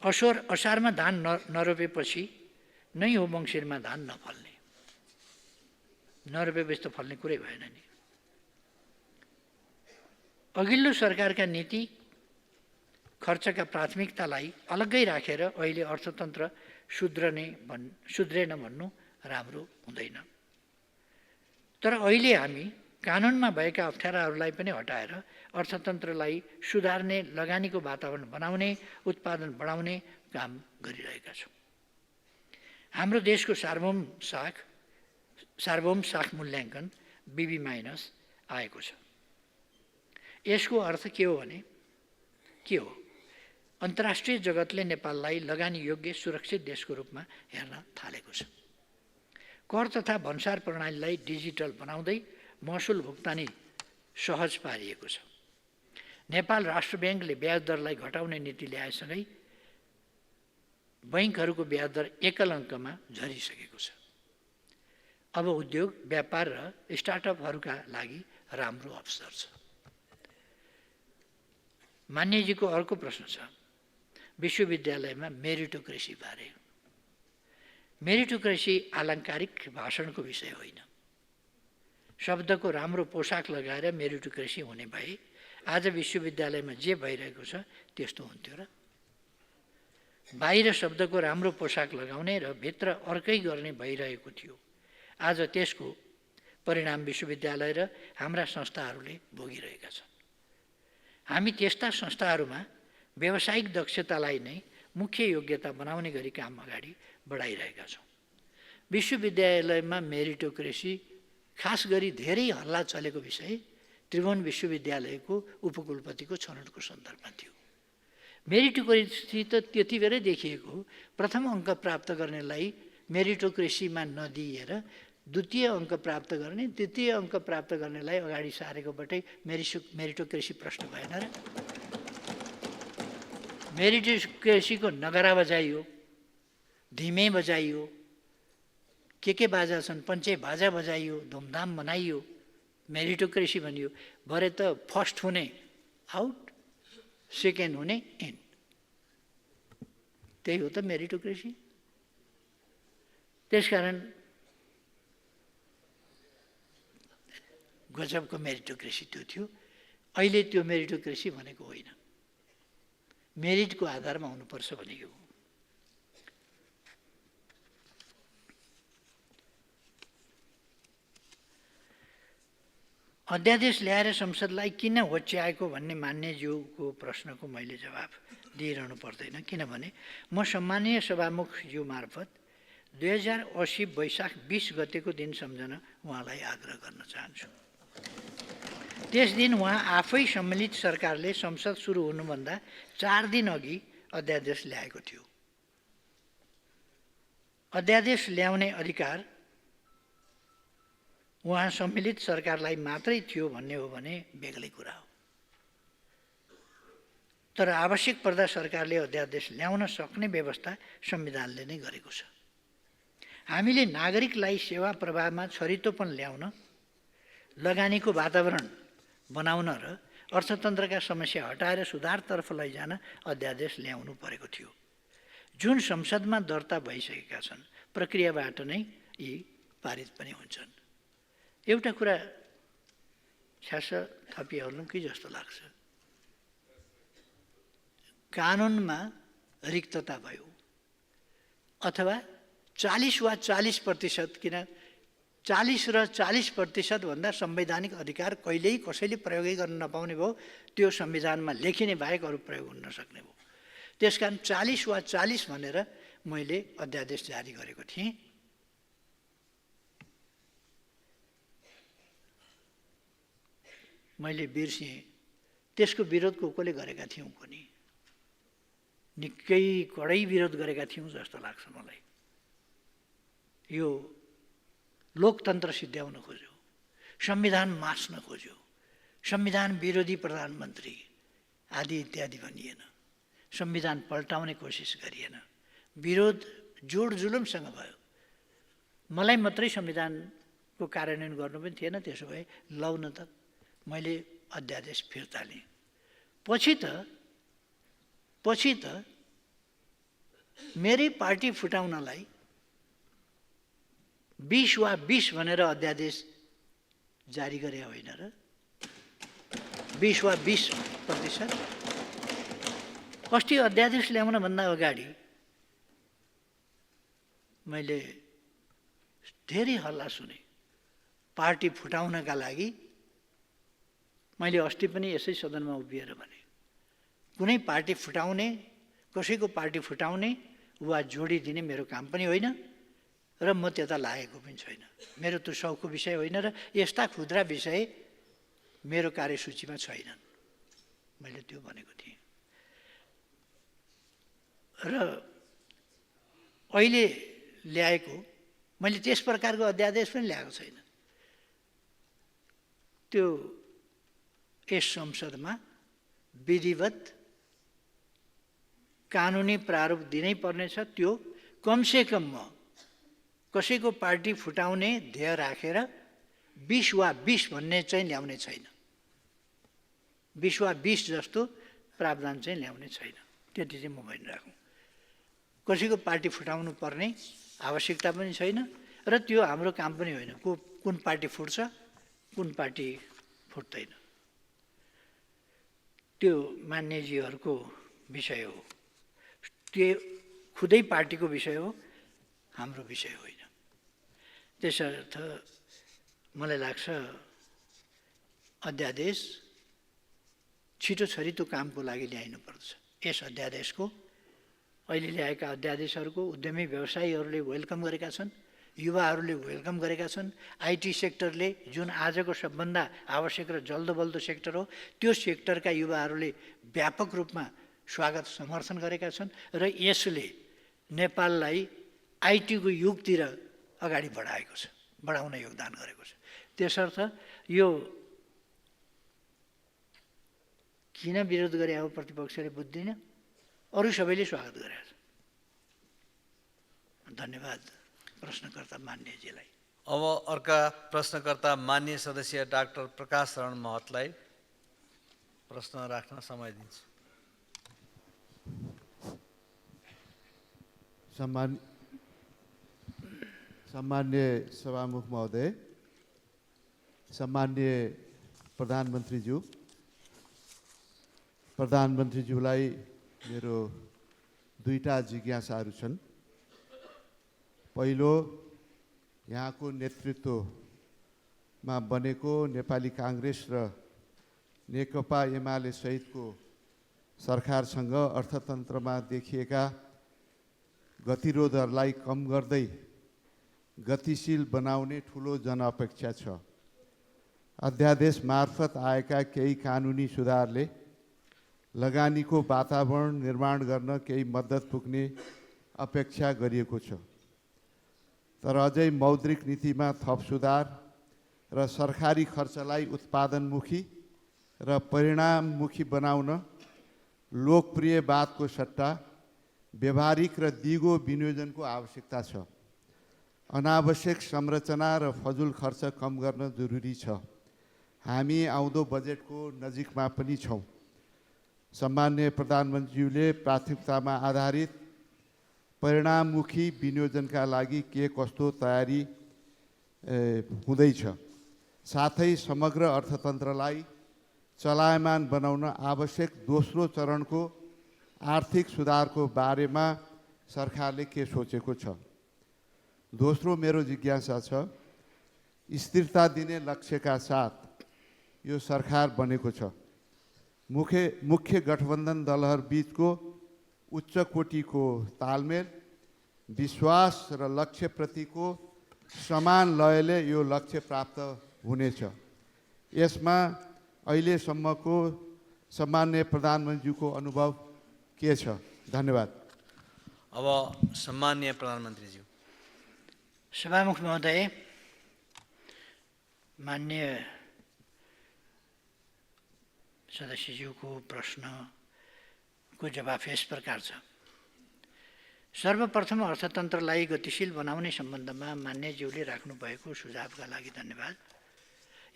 असारमा धान नरोपेपछि नै हो मङ्सिरमा धान नफल्ने। नरोपेपछि त फल्ने कुरै भएन नि। अघिल्लो सरकारका नीति खर्चका प्राथमिकतालाई अलग्गै राखेर अहिले अर्थतन्त्र सुध्रेन भन्नु राम्रो हुँदैन। तर अहिले हामी कानुनमा भएका अप्ठ्याराहरूलाई पनि हटाएर अर्थतन्त्रलाई सुधार्ने, लगानीको वातावरण बनाउने, उत्पादन बढाउने काम गरिरहेका छौँ। हाम्रो देशको सार्वभौम साख मूल्याङ्कन BB- आएको छ। यसको अर्थ के हो भने के हो? अन्तर्राष्ट्रिय जगतले नेपाललाई लगानी योग्य सुरक्षित देशको रूपमा हेर्न थालेको छ। कर तथा भन्सार प्रणालीलाई डिजिटल बनाउँदै महसुल भुक्तानी सहज पारिएको छ। नेपाल राष्ट्र ब्याङ्कले ब्याज दरलाई घटाउने नीति ल्याएसँगै बैङ्कहरूको ब्याज दर एकल अङ्कमा झरिसकेको छ। अब उद्योग, व्यापार र स्टार्टअपहरूका लागि राम्रो अवसर छ। मान्यजीको अर्को प्रश्न छ, विश्वविद्यालयमा मेरिटोक्रेसी बारे। मेरिटोक्रेसी आलङ्कारिक भाषणको विषय होइन। शब्दको राम्रो पोसाक लगाएर मेरिटोक्रेसी हुने भए आज विश्वविद्यालयमा जे भइरहेको छ त्यस्तो हुन्थ्यो र? बाहिर शब्दको राम्रो पोसाक लगाउने र भित्र अर्कै गर्ने भइरहेको थियो। आज त्यसको परिणाम विश्वविद्यालय र हाम्रा संस्थाहरूले भोगिरहेका छन्। हामी त्यस्ता संस्थाहरूमा व्यावसायिक दक्षतालाई नै मुख्य योग्यता बनाउने गरी काम अगाडि बढाइरहेका छौँ। विश्वविद्यालयमा मेरिटोक्रेसी खास गरी धेरै हल्ला चलेको विषय त्रिभुवन विश्वविद्यालयको उपकुलपतिको छनौटको सन्दर्भमा थियो। मेरिटोक्रेसी त त्यति बेरै देखिएको हो। प्रथम अङ्क प्राप्त गर्नेलाई मेरिटोक्रेसीमा नदिएर द्वितीय अङ्क प्राप्त गर्ने, तृतीय अङ्क प्राप्त गर्नेलाई अगाडि सारेकोबाटै मेरिटोक्रेसी प्रश्न भएन र? मेरिटोक्रेसीको नगरा बजाइयो, धिमे बजाइयो, के बाजा छन् पञ्चे बाजा बजाइयो, धुमधाम मनाइयो, मेरिटोक्रेसी भनियो। भरे त फर्स्ट हुने आउट, सेकेन्ड हुने इन। त्यही हो त मेरिटोक्रेसी। त्यसकारण गजबको मेरिटोक्रेसी त्यो थियो। अहिले त्यो मेरिटोक्रेसी भनेको होइन, मेरिटको आधारमा हुनुपर्छ भनेको हो। अध्यादेश ल्याएर संसदलाई किन होच्याएको भन्ने मान्यज्यूको प्रश्नको मैले जवाब दिइरहनु पर्दैन, किनभने म सम्मानीय सभामुखज्यू मार्फत 2080 वैशाख 20 गतेको दिन सम्झन उहाँलाई आग्रह गर्न चाहन्छु। त्यस दिन उहाँ आफै सम्मिलित सरकारले संसद सुरु हुनुभन्दा 4 दिन अघि अध्यादेश ल्याएको थियो। अध्यादेश ल्याउने अधिकार उहाँ सम्मिलित सरकारलाई मात्रै थियो भन्ने हो भने बेग्लै कुरा हो। तर आवश्यक पर्दा सरकारले अध्यादेश ल्याउन सक्ने व्यवस्था संविधानले नै गरेको छ। हामीले नागरिकलाई सेवा प्रवाहमा छरितोपन ल्याउन, लगानीको वातावरण बनाउन र अर्थतन्त्रका समस्या हटाएर सुधारतर्फ लैजान अध्यादेश ल्याउनु परेको थियो, जुन संसदमा दर्ता भइसकेका छन्। प्रक्रियाबाट नै यी पारित पनि हुन्छन्। एउटा कुरा छ्यास थपिहाल्नु कि जस्तो लाग्छ, कानुनमा रिक्तता भयो अथवा 40 वा 40%, किन 40 र 40% भन्दा संवैधानिक अधिकार कहिल्यै कसैले प्रयोगै गर्न नपाउने भयो। त्यो संविधानमा लेखिने बाहेक अरू प्रयोग हुन नसक्ने भयो। त्यसकारण 40 वा 40 भनेर मैले अध्यादेश जारी गरेको थिएँ। मैले बिर्सेँ त्यसको विरोध कसले गरेका थियौँ पनि, निकै कडै विरोध गरेका थियौँ जस्तो लाग्छ मलाई। यो लोकतन्त्र सिद्ध्याउन खोज्यो, संविधान मास्न खोज्यो, संविधान विरोधी प्रधानमन्त्री आदि इत्यादि भनिएन, संविधान पल्टाउने कोसिस गरिएन, विरोध जोड जुलुमसँग भयो। मलाई मात्रै संविधानको कार्यान्वयन गर्नु पनि थिएन। त्यसो भए लौ न त मैले अध्यादेश फिर्ता लिएँ। पछि त मेरै पार्टी फुटाउनलाई 20 वा 20 भनेर अध्यादेश जारी गरे होइन र? 20 वा 20%। अस्ति अध्यादेश ल्याउन भन्दा अगाडि मैले धेरै हल्ला सुने पार्टी फुटाउनका लागि। मैले अस्ति पनि यसै सदनमा उभिएर भने, कुनै पार्टी फुटाउने, कसैको पार्टी फुटाउने वा जोडिदिने मेरो काम पनि होइन र म त्यता लागेको पनि छैन। मेरो त्यो सौखको विषय होइन र यस्ता खुद्रा विषय मेरो कार्यसूचीमा छैनन्। मैले त्यो भनेको थिएँ। र अहिले ल्याएको मैले त्यस प्रकारको अध्यादेश पनि ल्याएको छैन। त्यो यस संसदमा विधिवत कानुनी प्रारूप दिनै पर्नेछ। त्यो कमसेकम म कसैको पार्टी फुटाउने ध्येय राखेर 20 वा 20 भन्ने चाहिँ ल्याउने छैन। 20 वा 20 जस्तो प्रावधान चाहिँ ल्याउने छैन। त्यति चाहिँ म भनिराखौँ। कसैको पार्टी फुटाउनु पर्ने आवश्यकता पनि छैन र त्यो हाम्रो काम पनि होइन। कुन पार्टी फुट्छ, कुन पार्टी फुट्दैन, त्यो मान्यजीहरूको विषय हो। त्यो खुदै पार्टीको विषय हो, हाम्रो विषय होइन। त्यसर्थ मलाई लाग्छ अध्यादेश छिटो छरितो कामको लागि ल्याइनुपर्छ। यस अध्यादेशको अहिले ल्याएका अध्यादेशहरूको उद्यमी व्यवसायीहरूले वेलकम गरेका छन्, युवाहरूले वेलकम गरेका छन्। आइटी सेक्टरले, जुन आजको सबभन्दा आवश्यक र जल्दोबल्दो सेक्टर हो, त्यो सेक्टरका युवाहरूले व्यापक रूपमा स्वागत समर्थन गरेका छन् र यसले नेपाललाई आइटीको युगतिर अगाडि बढाएको छ, बढाउन योगदान गरेको छ। त्यसर्थ यो किन विरोध गरे अब प्रतिपक्षले बुझ्दिनँ। अरू सबैले स्वागत गरेका छन्। धन्यवाद प्रश्नकर्ता मान्यजीलाई। अब अर्का प्रश्नकर्ता मान्य सदस्य डाक्टर प्रकाश शरण महतलाई प्रश्न राख्न समय दिन्छु। सम्मान्य सभामुख महोदय, सम्मान्य प्रधानमन्त्रीज्यू, प्रधानमन्त्रीज्यूलाई मेरो दुईटा जिज्ञासाहरू छन्। पहिलो, यहाँको नेतृत्वमा बनेको नेपाली काङ्ग्रेस र नेकपा एमाले सहितको सरकारसँग अर्थतन्त्रमा देखिएका गतिरोधहरूलाई कम गर्दै गतिशील बनाउने ठुलो जनअपेक्षा छ। अध्यादेश मार्फत आएका केही कानुनी सुधारले लगानीको वातावरण निर्माण गर्न केही मद्दत पुग्ने अपेक्षा गरिएको छ। तर अझै मौद्रिक नीतिमा थप सुधार र सरकारी खर्चलाई उत्पादनमुखी र परिणाममुखी बनाउन लोकप्रियवादको सट्टा व्यवहारिक र दिगो विनियोजनको आवश्यकता छ। अनावश्यक संरचना र फजुल खर्च कम गर्न जरुरी छ। हामी आउँदो बजेटको नजिकमा पनि छौँ। सम्मान्य प्रधानमन्त्रीले प्राथमिकतामा आधारित परिणाममुखी विनियोजनका लागि के कस्तो तयारी हुँदैछ, साथै समग्र अर्थतन्त्रलाई चलायमान बनाउन आवश्यक दोस्रो चरणको आर्थिक सुधारको बारेमा सरकारले के सोचेको छ। दोस्रो मेरो जिज्ञासा छ, स्थिरता दिने लक्ष्यका साथ यो सरकार बनेको छ। मुख्य गठबन्धन दलहरू बीचको उच्च कोटिको तालमेल, विश्वास र लक्ष्यप्रतिको समान लयले यो लक्ष्य प्राप्त हुनेछ। यसमा अहिलेसम्मको सम्मान्य प्रधानमन्त्रीको अनुभव के छ? धन्यवाद। अब सम्मान्य प्रधानमन्त्रीज्यू। सभामुख महोदय, मान्य सदस्यज्यूको प्रश्नको जवाफ यस प्रकार छ। सर्वप्रथम अर्थतन्त्रलाई गतिशील बनाउने सम्बन्धमा मान्यज्यूले राख्नुभएको सुझावका लागि धन्यवाद।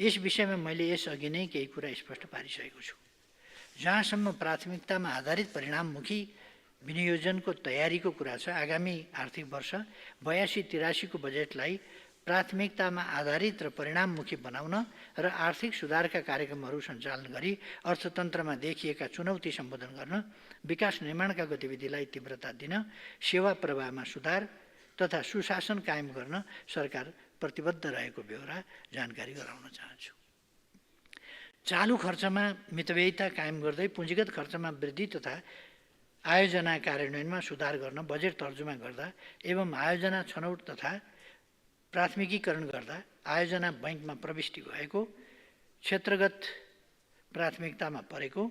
यस विषयमा मैले यसअघि नै केही कुरा स्पष्ट पारिसकेको छु। जहाँसम्म प्राथमिकतामा आधारित परिणाममुखी विनियोजनको तयारीको कुरा छ, आगामी आर्थिक वर्ष 82-83 को बजेटलाई प्राथमिकतामा आधारित र परिणाममुखी बनाउन र आर्थिक सुधारका कार्यक्रमहरू सञ्चालन गरी अर्थतन्त्रमा देखिएका चुनौती सम्बोधन गर्न, विकास निर्माणका गतिविधिलाई तीव्रता दिन, सेवा प्रवाहमा सुधार तथा सुशासन कायम गर्न सरकार प्रतिबद्ध रहेको बेहोरा जानकारी गराउन चाहन्छु। चालु खर्चमा मितव्ययिता कायम गर्दै पुँजीगत खर्चमा वृद्धि तथा आयोजना कार्यान्वयनमा सुधार गर्न बजेट तर्जुमा गर्दा एवं आयोजना छनौट तथा प्राथमिकीकरण गर्दा आयोजना बैंकमा प्रविष्टि भएको, क्षेत्रगत प्राथमिकतामा परेको,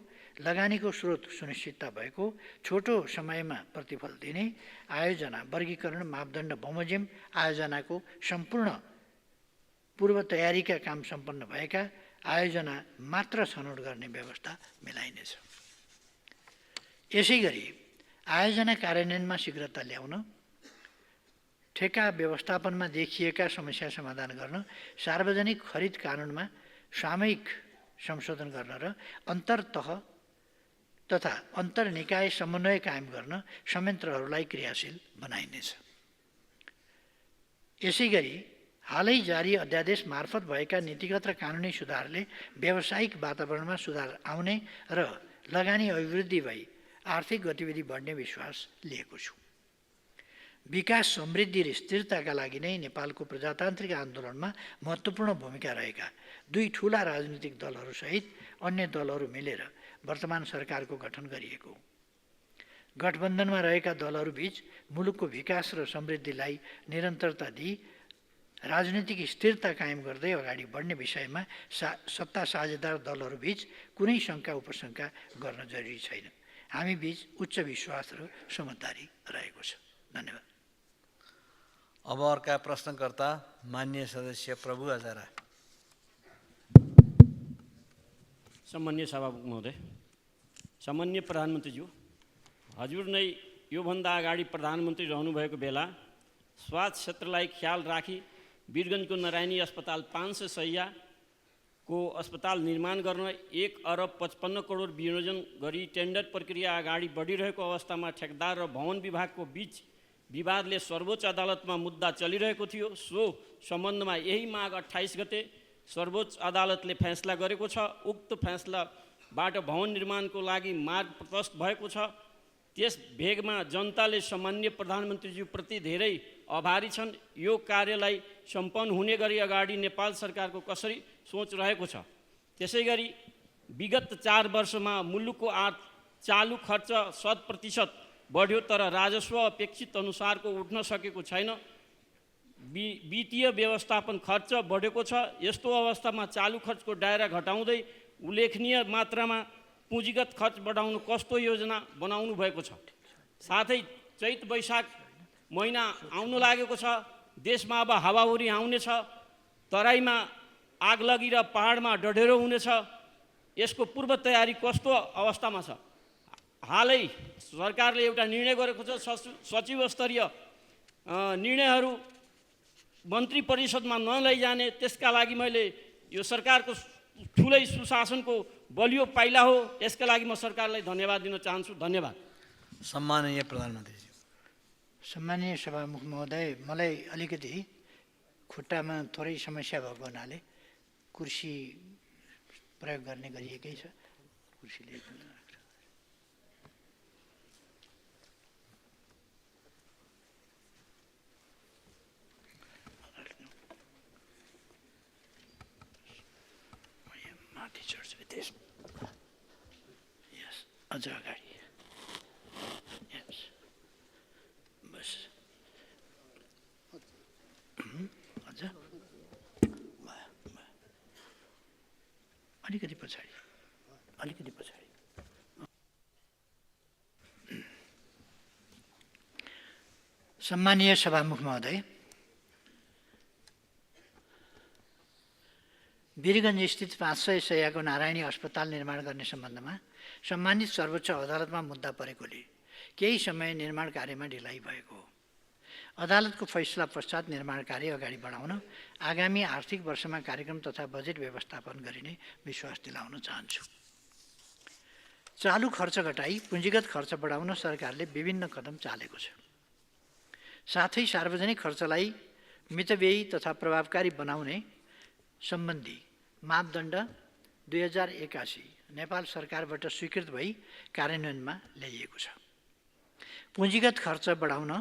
लगानीको स्रोत सुनिश्चितता भएको, छोटो समयमा प्रतिफल दिने, आयोजना वर्गीकरण मापदण्ड बमोजिम आयोजनाको सम्पूर्ण पूर्व तयारीका काम सम्पन्न भएका आयोजना मात्र छनौट गर्ने व्यवस्था मिलाइनेछ। यसै गरी आयोजना कार्यान्वयनमा शीघ्रता ल्याउन, ठेका व्यवस्थापनमा देखिएका समस्या समाधान गर्न, सार्वजनिक खरिद कानुनमा सामयिक संशोधन गर्न र अन्तर्तह तथा अन्तर्निकाय समन्वय कायम गर्न संयन्त्रहरूलाई क्रियाशील बनाइनेछ। यसै गरी हालै जारी अध्यादेश मार्फत भएका नीतिगत र कानुनी सुधारले व्यावसायिक वातावरणमा सुधार आउने र लगानी अभिवृद्धि भई आर्थिक गतिविधि बढ्ने विश्वास लिएको छु। विकास, समृद्धि र स्थिरताका लागि नै नेपालको प्रजातान्त्रिक आन्दोलनमा महत्त्वपूर्ण भूमिका रहेका दुई ठूला राजनीतिक दलहरूसहित अन्य दलहरू मिलेर वर्तमान सरकारको गठन गरिएको। गठबन्धनमा रहेका दलहरूबीच मुलुकको विकास र समृद्धिलाई निरन्तरता दिई राजनीतिक स्थिरता कायम गर्दै अगाडि बढ्ने विषयमा सत्ता साझेदार दलहरूबीच कुनै शङ्का उपशङ्का गर्न जरुरी छैन। हामीबीच उच्च विश्वास र समझदारी रहेको छ। धन्यवाद। अब अर्का प्रश्नकर्ता मान्य सदस्य प्रभु हजारा। सम्मान्य सभामुख महोदय, सम्मान्य प्रधानमन्त्रीज्यू, हजुर नै योभन्दा अगाडि प्रधानमन्त्री रहनुभएको बेला स्वास्थ्य क्षेत्रलाई ख्याल राखी वीरगञ्जको नारायणी अस्पताल 500 शय्याको अस्पताल निर्माण गर्न 1 अरब 55 करोड विनियोजन गरी टेन्डर प्रक्रिया अगाडि बढिरहेको अवस्थामा ठेकदार र भवन विभागको बीच विवादले सर्वोच्च अदालतमा मुद्दा चलिरहेको थियो। सो सम्बन्धमा यही माघ 28 गते सर्वोच्च अदालतले फैसला गरेको छ। उक्त फैसलाबाट भवन निर्माणको लागि मार्ग प्रशस्त भएको छ। त्यस भेगमा जनताले सम्माननीय प्रधानमन्त्रीज्यूप्रति धेरै आभारी छन्। यो कार्यलाई सम्पन्न हुने गरी अगाडि नेपाल सरकारको कसरी सोच रहेको छ। त्यसैगरी विगत 4 वर्षमा मुलुकको चालु खर्च 100% बढ्यो तर राजस्व अपेक्षित अनुसारको उठ्न सकेको छैन। वित्तीय व्यवस्थापन खर्च बढेको छ। यस्तो अवस्थामा चालु खर्चको दायरा घटाउँदै उल्लेखनीय मात्रामा पुँजीगत खर्च बढाउनु कस्तो योजना बनाउनु भएको छ। साथै चैत वैशाख महिना आउन लागेको छ। देशमा अब हावाहुरी आउनेछ। तराईमा आगलगी र पहाडमा डढेरो हुनेछ। यसको पूर्व तयारी कस्तो अवस्थामा छ। हालै सरकारले एउटा निर्णय गरेको छ। सचिव स्तरीय निर्णयहरू मन्त्री परिषदमा नलैजाने। त्यसका लागि मैले यो सरकारको ठुलै सुशासनको बलियो पाइला हो। यसका लागि म सरकारलाई धन्यवाद दिन चाहन्छु। धन्यवाद। सम्माननीय प्रधानमन्त्रीज्यू। सम्मानीय सभामुख महोदय, मलाई अलिकति खुट्टामा थोरै समस्या भएको हुनाले कुर्सी प्रयोग गर्ने गरिएकै छ। कुर्सीले माथि चढ्छु। यस, अझ अगाडि। यस, बस अझ अलिकति पछाडि, अलिकति पछाडि। सम्मानीय सभामुख महोदय, वीरगञ्ज स्थित 500 शय्याको नारायणी अस्पताल निर्माण गर्ने सम्बन्धमा सम्मानित सर्वोच्च अदालतमा मुद्दा परेकोले केही समय निर्माण कार्यमा ढिलाइ भएको हो। अदालतको फैसला पश्चात निर्माण कार्य अगाडि बढाउन आगामी आर्थिक वर्षमा कार्यक्रम तथा बजेट व्यवस्थापन गरिने विश्वास दिलाउन चाहन्छु। चालु खर्च घटाई पुँजीगत खर्च बढाउन सरकारले विभिन्न कदम चालेको छ। साथै सार्वजनिक खर्चलाई मितव्ययी तथा प्रभावकारी बनाउने सम्बन्धी मापदण्ड 2081 नेपाल सरकारबाट स्वीकृत भई कार्यान्वयनमा ल्याइएको छ। पुँजीगत खर्च बढाउन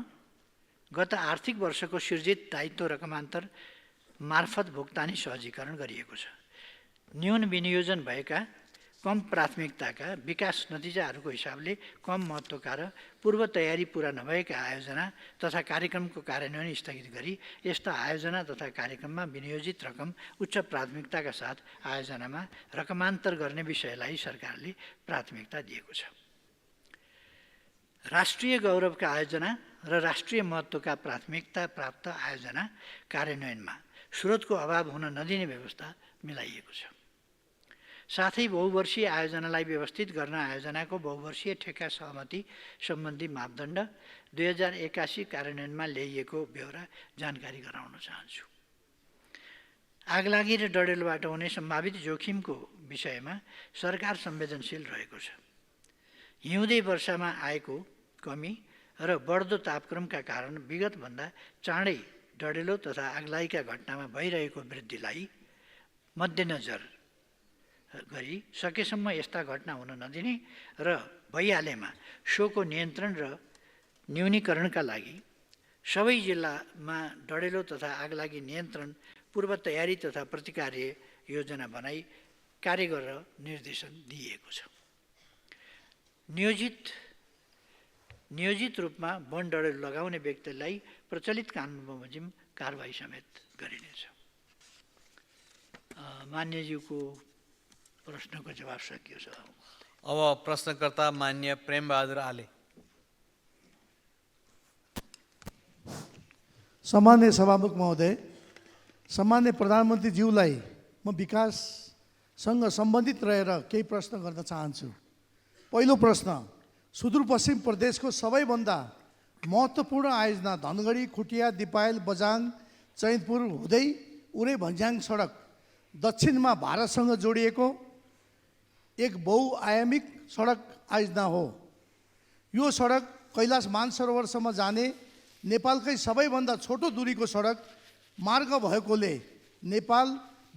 गत आर्थिक वर्षको सृजित दायित्व रकमान्तर मार्फत भुक्तानी सहजीकरण गरिएको छ। न्यून विनियोजन भएका कम प्राथमिकताका विकास नतिजाहरूको हिसाबले कम महत्त्वका र पूर्व तयारी पुरा नभएका आयोजना तथा कार्यक्रमको कार्यान्वयन स्थगित गरी यस्ता आयोजना तथा कार्यक्रममा विनियोजित रकम उच्च प्राथमिकताका साथ आयोजनामा रकमान्तर गर्ने विषयलाई सरकारले प्राथमिकता दिएको छ। राष्ट्रिय गौरवका आयोजना र राष्ट्रिय महत्त्वका प्राथमिकता प्राप्त आयोजना कार्यान्वयनमा स्रोतको अभाव हुन नदिने व्यवस्था मिलाइएको छ। साथै बहुवर्षीय आयोजनालाई व्यवस्थित गर्न आयोजनाको बहुवर्षीय ठेक्का सहमति सम्बन्धी मापदण्ड 2081 कार्यान्वयनमा ल्याइएको ब्यौरा जानकारी गराउन चाहन्छु। आगलागी र डढेलोबाट हुने सम्भावित जोखिमको विषयमा सरकार संवेदनशील रहेको छ। हिउँदे वर्षामा आएको कमी र बढ्दो तापक्रमका कारण विगतभन्दा चाँडै डढेलो तथा आगलागीका घटनामा भइरहेको वृद्धिलाई मध्यनजर गरी सकेसम्म यस्ता घटना हुन नदिने र भइहालेमा सोको नियन्त्रण र न्यूनीकरणका लागि सबै जिल्लामा डढेलो तथा आगलागी नियन्त्रण पूर्व तयारी तथा प्रतिकार्य योजना बनाई कार्य गरेर निर्देशन दिइएको छ। नियोजित रूपमा वन डढेलो लगाउने व्यक्तिलाई प्रचलित कानुन बमोजिम कारबाही समेत गरिनेछ। मान्यज्यूको प्रश्नको जवाब सकियो छ। अब प्रश्नकर्ता मान्य प्रेमबहादुर आले। सम्मान्य सभामुख महोदय, सम्मान्य प्रधानमन्त्रीज्यूलाई म विकाससँग सम्बन्धित रहेर केही प्रश्न गर्न चाहन्छु। पहिलो प्रश्न, सुदूरपश्चिम प्रदेशको सबैभन्दा महत्त्वपूर्ण आयोजना धनगढी, खुटिया, दिपायल, बझाङ, चैनपुर हुँदै उरै भन्ज्याङ सडक दक्षिणमा भारतसँग जोडिएको एक बहुआयामिक सडक आयोजना हो। यो सडक कैलाश मानसरोवरसम्म जाने नेपालकै सबैभन्दा छोटो दूरीको सडक मार्ग भएकोले नेपाल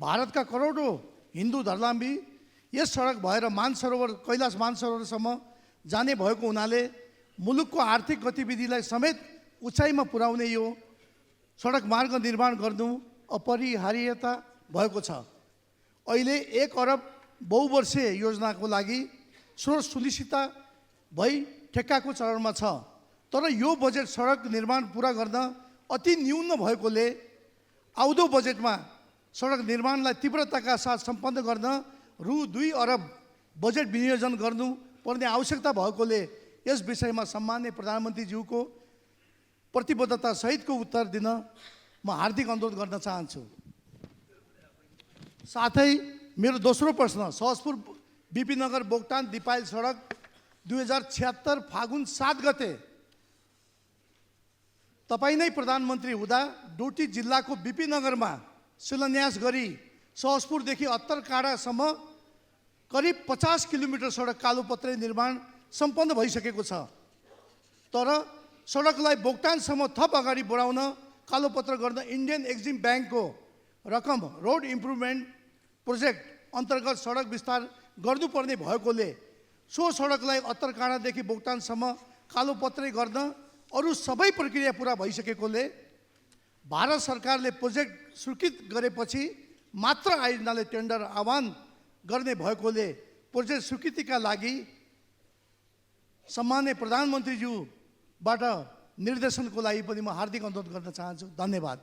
भारतका करोडौँ हिन्दू धर्मावलम्बी यस सडक भएर कैलाश मानसरोवरसम्म जाने भएको हुनाले मुलुकको आर्थिक गतिविधिलाई समेत उचाइमा पुर्याउने यो सडक मार्ग निर्माण गर्नु अपरिहार्यता भएको छ। अहिले 1 अरब बहुवर्षीय योजनाको लागि स्रोत सुनिश्चित भई ठेक्काको चरणमा छ। तर यो बजेट सडक निर्माण पुरा गर्न अति न्यून भएकोले आउँदो बजेटमा सडक निर्माणलाई तीव्रताका साथ सम्पन्न गर्न रु 2 अरब बजेट विनियोजन गर्नुपर्ने आवश्यकता भएकोले यस विषयमा सम्माननीय प्रधानमन्त्रीज्यूको प्रतिबद्धता सहितको उत्तर दिन म हार्दिक अनुरोध गर्न चाहन्छु। साथै मेरो दोस्रो प्रश्न, सहजपुर बिपीनगर बोक्टान दिपायल सडक 2076 फागुन 7 गते तपाईँ नै प्रधानमन्त्री हुँदा डोटी जिल्लाको बिपीनगरमा शिलान्यास गरी सहजपुरदेखि अत्तरकाँडासम्म करिब 50 किलोमिटर सडक कालोपत्रे निर्माण सम्पन्न भइसकेको छ। तर सडकलाई बोक्टानसम्म थप अगाडि बढाउन कालोपत्र गर्न इन्डियन एक्जिम ब्याङ्कको रकम रोड इम्प्रुभमेन्ट प्रोजेक्ट अन्तर्गत सडक विस्तार गर्नुपर्ने भएकोले सो सडकलाई अत्तरकाँडादेखि बोक्टानसम्म कालोपत्रे गर्न अरू सबै प्रक्रिया पुरा भइसकेकोले भारत सरकारले प्रोजेक्ट स्वीकृत गरेपछि मात्र आयोजनाले टेन्डर आह्वान गर्ने भएकोले प्रोजेक्ट स्वीकृतिका लागि सम्माननीय प्रधानमन्त्रीज्यूबाट निर्देशनको लागि पनि म हार्दिक अनुरोध गर्न चाहन्छु। धन्यवाद।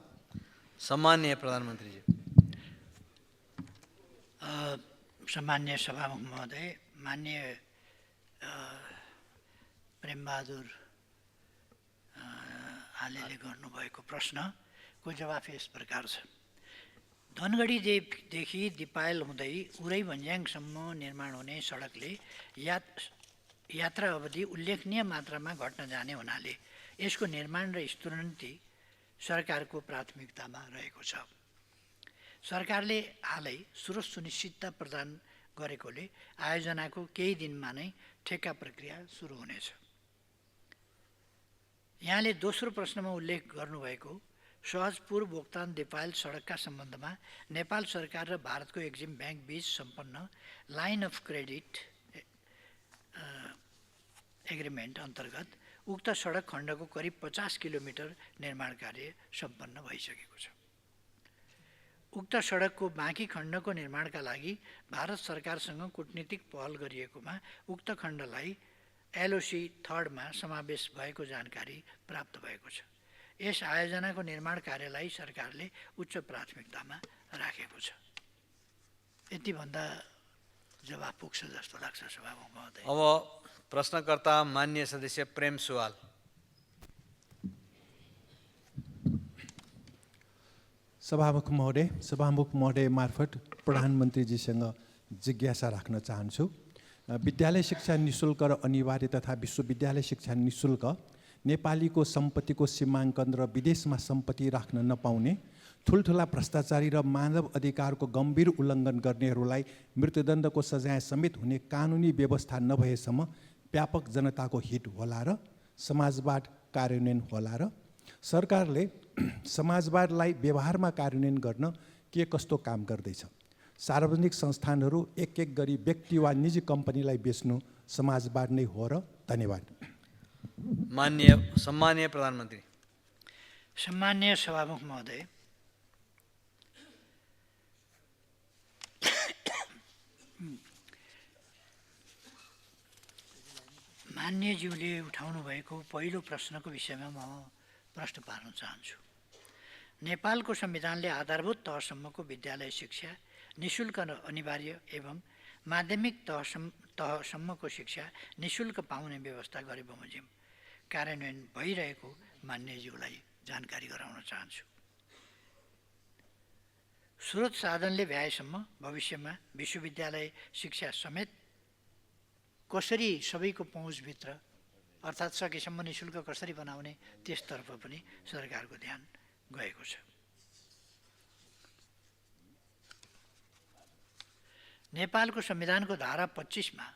सम्माननीय प्रधानमन्त्रीज्यू। सम्मान्य सभामुख महोदय, मान्य प्रेमबहादुर आलेले गर्नुभएको प्रश्नको जवाफ यस प्रकार छ। धनगढीदेखि दिपायल हुँदै उरै भन्ज्याङसम्म निर्माण हुने सडकले यात्रा अवधि उल्लेखनीय मात्रामा घट्न जाने हुनाले यसको निर्माण र स्तरोन्नति सरकारको प्राथमिकतामा रहेको छ। सरकारले हालै स्रोत सुनिश्चितता प्रदान गरेकोले आयोजनाको केही दिनमा नै ठेक्का प्रक्रिया सुरु हुनेछ। यहाँले दोस्रो प्रश्नमा उल्लेख गर्नुभएको सहजपुर बोक्तान दिपायल सडकका सम्बन्धमा नेपाल सरकार र भारतको एक्जिम ब्याङ्क बीच सम्पन्न लाइन अफ क्रेडिट एग्रिमेन्ट अन्तर्गत उक्त सडक खण्डको करिब 50 किलोमिटर निर्माण कार्य सम्पन्न भइसकेको छ। उक्त सडकको बाँकी खण्डको निर्माणका लागि भारत सरकारसँग कूटनीतिक पहल गरिएकोमा उक्त खण्डलाई एलओसी 3 मा समावेश भएको जानकारी प्राप्त भएको छ। यस आयोजनाको निर्माण कार्यलाई सरकारले उच्च प्राथमिकतामा राखेको छ। यति भन्दा जवाफ पुग्छ जस्तो लाग्छ सभामुख महोदय। अब प्रश्नकर्ता मान्य सदस्य प्रेम सुवाल। सभामुख महोदय मार्फत प्रधानमन्त्रीजीसँग जिज्ञासा राख्न चाहन्छु। विद्यालय शिक्षा निःशुल्क र अनिवार्य तथा विश्वविद्यालय शिक्षा निःशुल्क नेपालीको सम्पत्तिको सीमाङ्कन र विदेशमा सम्पत्ति राख्न नपाउने, ठुल्ठुला भ्रष्टाचारी र मानव अधिकारको गम्भीर उल्लङ्घन गर्नेहरूलाई मृत्युदण्डको सजाय समेत हुने कानुनी व्यवस्था नभएसम्म व्यापक जनताको हित होला र समाजवाद कार्यान्वयन होला र सरकारले समाजवादलाई व्यवहारमा कार्यान्वयन गर्न के कस्तो काम गर्दैछ? सार्वजनिक संस्थानहरू एक गरी व्यक्ति वा निजी कम्पनीलाई बेच्नु समाजवाद नै हो र? धन्यवाद। सम्माननीय प्रधानमन्त्री। सम्मान्य सभामुख महोदय, मान्यज्यूले उठाउनु भएको पहिलो प्रश्नको विषयमा म प्रश्न पार्न चाहन्छु। नेपालको संविधानले आधारभूत तहसम्मको विद्यालय शिक्षा निःशुल्क र अनिवार्य एवं माध्यमिक तहसम्मको शिक्षा निःशुल्क पाउने व्यवस्था गरे बमोजिम कार्यान्वयन भइरहेको मान्यज्यूलाई जानकारी गराउन चाहन्छु। स्रोत साधनले भ्याएसम्म भविष्यमा विश्वविद्यालय शिक्षा समेत कसरी सबैको पहुँचभित्र अर्थात् सकेसम्म निःशुल्क कसरी बनाउने त्यसतर्फ पनि सरकारको ध्यान गएको छ। नेपालको संविधानको धारा 25 मा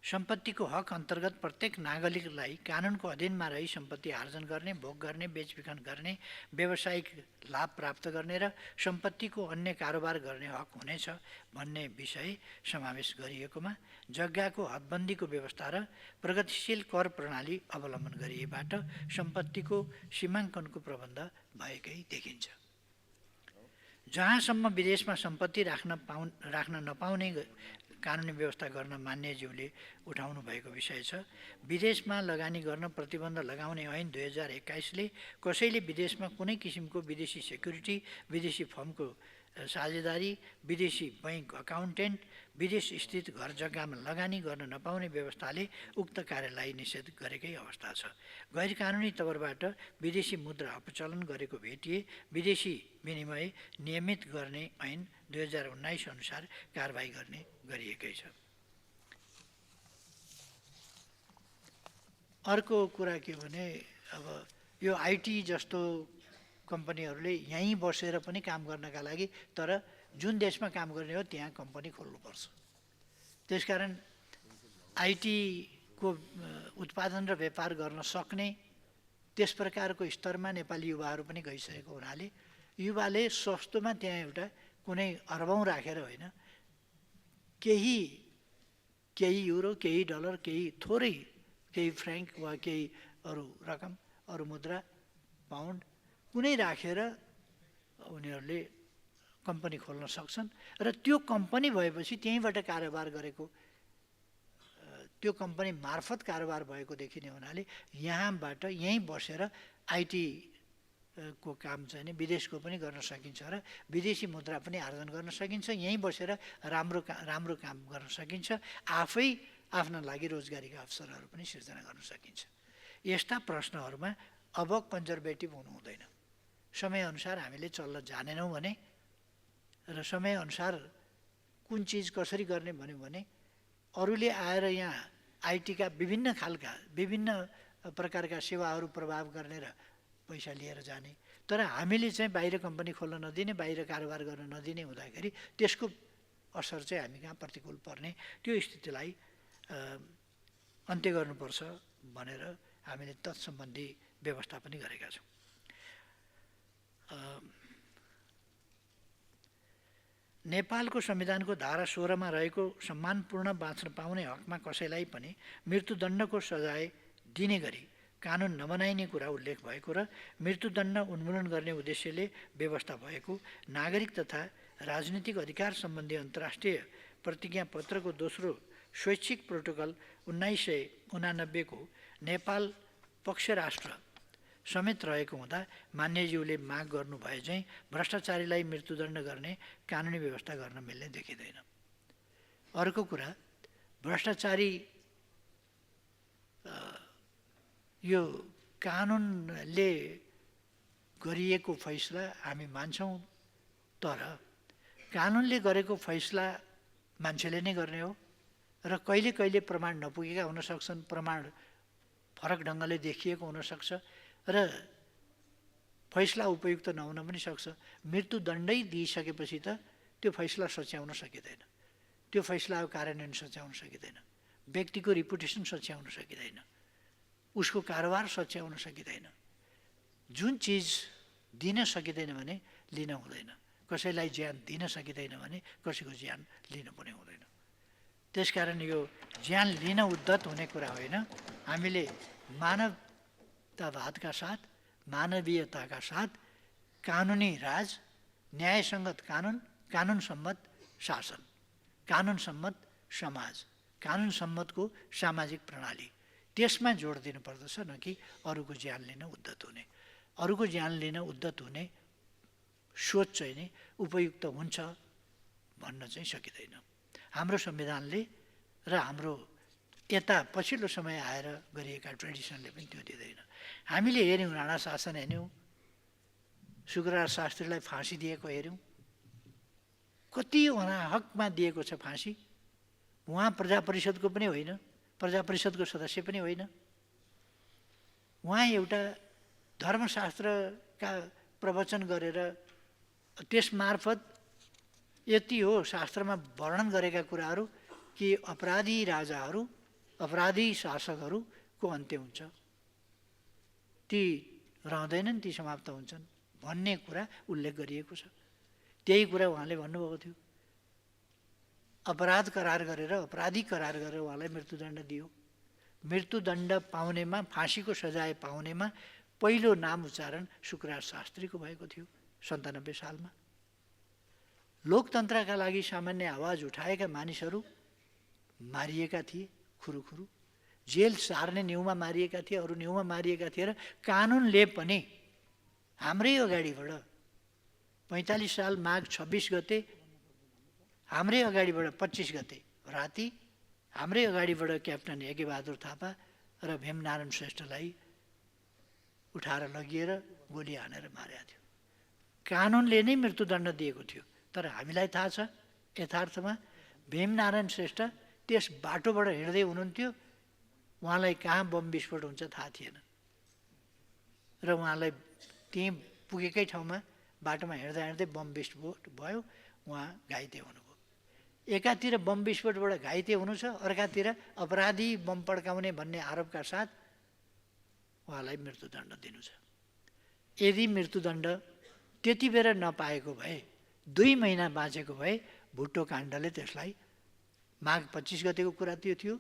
सम्पत्तिको हक अन्तर्गत प्रत्येक नागरिकलाई कानुनको अधीनमा रही सम्पत्ति आर्जन गर्ने, भोग गर्ने, बेचबिखन गर्ने, व्यावसायिक लाभ प्राप्त गर्ने र सम्पत्तिको अन्य कारोबार गर्ने हक हुनेछ भन्ने विषय समावेश गरिएकोमा जग्गाको हदबन्दीको व्यवस्था र प्रगतिशील कर प्रणाली अवलम्बन गरिएबाट सम्पत्तिको सीमाङ्कनको प्रबन्ध भएकै देखिन्छ। जहाँसम्म विदेशमा सम्पत्ति राख्न नपाउने कानुनी व्यवस्था गर्न मान्यज्यूले उठाउनु भएको विषय छ। विदेशमा लगानी गर्न प्रतिबन्ध लगाउने ऐन 2021ले कसैले विदेशमा कुनै किसिमको विदेशी सेक्युरिटी, विदेशी फर्मको साझेदारी, विदेशी बैंक अकाउन्टेन्ट, विदेश स्थित घर जग्गामा लगानी गर्न नपाउने व्यवस्थाले उक्त कार्यलाई निषेध गरेकै अवस्था छ। गैर कानुनी तवरबाट विदेशी मुद्रा अपचलन गरेको भेटिए विदेशी विनिमय नियमित गर्ने ऐन 2019 अनुसार कारबाही गर्ने गरिएकै छ। अर्को कुरा के भने अब यो आइटी जस्तो कम्पनीहरूले यहीँ बसेर पनि काम गर्नका लागि तर जुन देशमा काम गर्ने हो त्यहाँ कम्पनी खोल्नुपर्छ। त्यसकारण आइटीको उत्पादन र व्यापार गर्न सक्ने त्यस प्रकारको स्तरमा नेपाली युवाहरू पनि गइसकेको हुनाले युवाले सस्तोमा त्यहाँ एउटा कुनै अरबौँ राखेर होइन, केही युरो, केही डलर, केही थोरै, केही फ्र्याङ्क वा केही अरू रकम, अरू मुद्रा, पाउन्ड कुनै राखेर उनीहरूले कम्पनी खोल्न सक्छन् र त्यो कम्पनी भएपछि त्यहीँबाट कारोबार गरेको, त्यो कम्पनी मार्फत कारोबार भएको देखिने हुनाले यहाँबाट यहीँ बसेर आइटी को काम चाहिँ नि विदेशको पनि गर्न सकिन्छ र विदेशी मुद्रा पनि आर्जन गर्न सकिन्छ, यहीँ बसेर राम्रो काम गर्न सकिन्छ, आफै आफ्ना लागि रोजगारीका अवसरहरू पनि सिर्जना गर्न सकिन्छ। यस्ता प्रश्नहरूमा अब कन्जर्भेटिभ हुनु हुँदैन। समयअनुसार हामीले चल्न जानेनौँ भने र समयअनुसार कुन चिज कसरी गर्ने भन्यो भने अरूले आएर यहाँ आइटीका विभिन्न खालका विभिन्न प्रकारका सेवाहरू प्रभाव गर्ने र पैसा लिएर जाने, तर हामीले चाहिँ बाहिर कम्पनी खोल्न नदिने, बाहिर कारोबार गर्न नदिने हुँदाखेरि त्यसको असर चाहिँ हामी कहाँ प्रतिकूल पर्ने, त्यो स्थितिलाई अन्त्य गर्नुपर्छ भनेर हामीले तत्सम्बन्धी व्यवस्था पनि गरेका छौँ। नेपालको संविधानको धारा 16 मा रहेको सम्मानपूर्ण बाँच्न पाउने हकमा कसैलाई पनि मृत्युदण्डको सजाय दिने गरी कानुन नबनाइने कुरा उल्लेख भएको र मृत्युदण्ड उन्मूलन गर्ने उद्देश्यले व्यवस्था भएको नागरिक तथा राजनीतिक अधिकार सम्बन्धी अन्तर्राष्ट्रिय प्रतिज्ञापत्रको दोस्रो स्वैच्छिक प्रोटोकल 1989 को नेपाल पक्ष राष्ट्र समेत रहेको हुँदा मान्यज्यूले माग गर्नु भए चाहिँ भ्रष्टाचारीलाई मृत्युदण्ड गर्ने कानुनी व्यवस्था गर्न मिल्ने देखिँदैन। अर्को कुरा, भ्रष्टाचारी यो कानुनले गरिएको फैसला हामी मान्छौँ, तर कानुनले गरेको फैसला मान्छेले नै गर्ने हो र कहिले कहिले प्रमाण नपुगेका हुन सक्छन्, प्रमाण फरक ढङ्गले देखिएको हुनसक्छ र फैसला उपयुक्त नहुन पनि सक्छ। मृत्युदण्डै दिइसकेपछि त त्यो फैसला सच्याउन सकिँदैन, त्यो फैसला कार्यान्वयन सच्याउन सकिँदैन, व्यक्तिको रिपुटेसन सच्याउन सकिँदैन, उसको कारोबार सच्याउन सकिँदैन। जुन चिज दिन सकिँदैन भने लिन हुँदैन, कसैलाई ज्यान दिन सकिँदैन भने कसैको ज्यान लिन पनि हुँदैन। त्यसकारण यो ज्यान लिन उद्धत हुने कुरा होइन। हामीले मानवतावादका साथ, मानवीयताका साथ कानुनी राज, न्यायसङ्गत कानुन, कानुन सम्मत शासन, कानुन सम्मत समाज, कानुन सम्मतको सामाजिक प्रणाली, त्यसमा जोड दिनुपर्दछ, न कि अरूको ज्यान लिन उद्धत हुने। अरूको ज्यान लिन उद्धत हुने सोच चाहिँ नि उपयुक्त हुन्छ भन्न चाहिँ सकिँदैन। हाम्रो संविधानले र हाम्रो यता पछिल्लो समय आएर गरिएका ट्रेडिसनले पनि त्यो दिँदैन। हामीले हेऱ्यौँ, राणा शासन हेऱ्यौँ, शुक्रराज शास्त्रीलाई फाँसी दिएको हेऱ्यौँ, कति अनाहकमा दिएको छ फाँसी, उहाँ प्रजा परिषदको पनि होइन, प्रजा परिषदको सदस्य पनि होइन। उहाँ एउटा धर्मशास्त्रका प्रवचन गरेर त्यसमार्फत यति हो शास्त्रमा वर्णन गरेका कुराहरू कि अपराधी राजाहरू, अपराधी शासकहरूको अन्त्य हुन्छ, ती रहँदैनन्, ती समाप्त हुन्छन् भन्ने कुरा उल्लेख गरिएको छ। त्यही कुरा उहाँले भन्नुभएको थियो। अपराध करार गरेर, अपराधी करार गरेर उहाँलाई मृत्युदण्ड दियो। मृत्युदण्ड पाउनेमा, फाँसीको सजाय पाउनेमा पहिलो नाम उच्चारण शुक्रराज शास्त्रीको भएको थियो 97 सालमा। लोकतन्त्रका लागि सामान्य आवाज उठाएका मानिसहरू मारिएका थिए, खुरुखुरु जेल सार्ने न्युमा मारिएका थिए, अरू न्युमा मारिएका थिए र कानुनले पनि हाम्रै अगाडिबाट 45 साल माघ 26 गते हाम्रै अगाडिबाट 25 गते राति हाम्रै अगाडिबाट क्याप्टन यज्ञबहादुर थापा र भीमनारायण श्रेष्ठलाई उठाएर लगिएर गोली हानेर मारेको थियो। कानुनले नै मृत्युदण्ड दिएको थियो। तर हामीलाई थाहा छ यथार्थमा भीमनारायण श्रेष्ठ त्यस बाटोबाट हिँड्दै हुनुहुन्थ्यो, उहाँलाई कहाँ बम विस्फोट हुन्छ थाहा थिएन र उहाँलाई त्यहीँ पुगेकै ठाउँमा बाटोमा हिँड्दा हिँड्दै बम विस्फोट भयो, उहाँ घाइते हुनुभयो। एकातिर बम विस्फोटबाट घाइते हुनु छ, अर्कातिर अपराधी बम पड्काउने भन्ने आरोपका साथ उहाँलाई मृत्युदण्ड दिनु छ। यदि मृत्युदण्ड त्यति बेर नपाएको भए, 2 महिना बाँचेको भए भुट्टो काण्डले त्यसलाई माघ 25 गतेको कुरा त्यो थियो।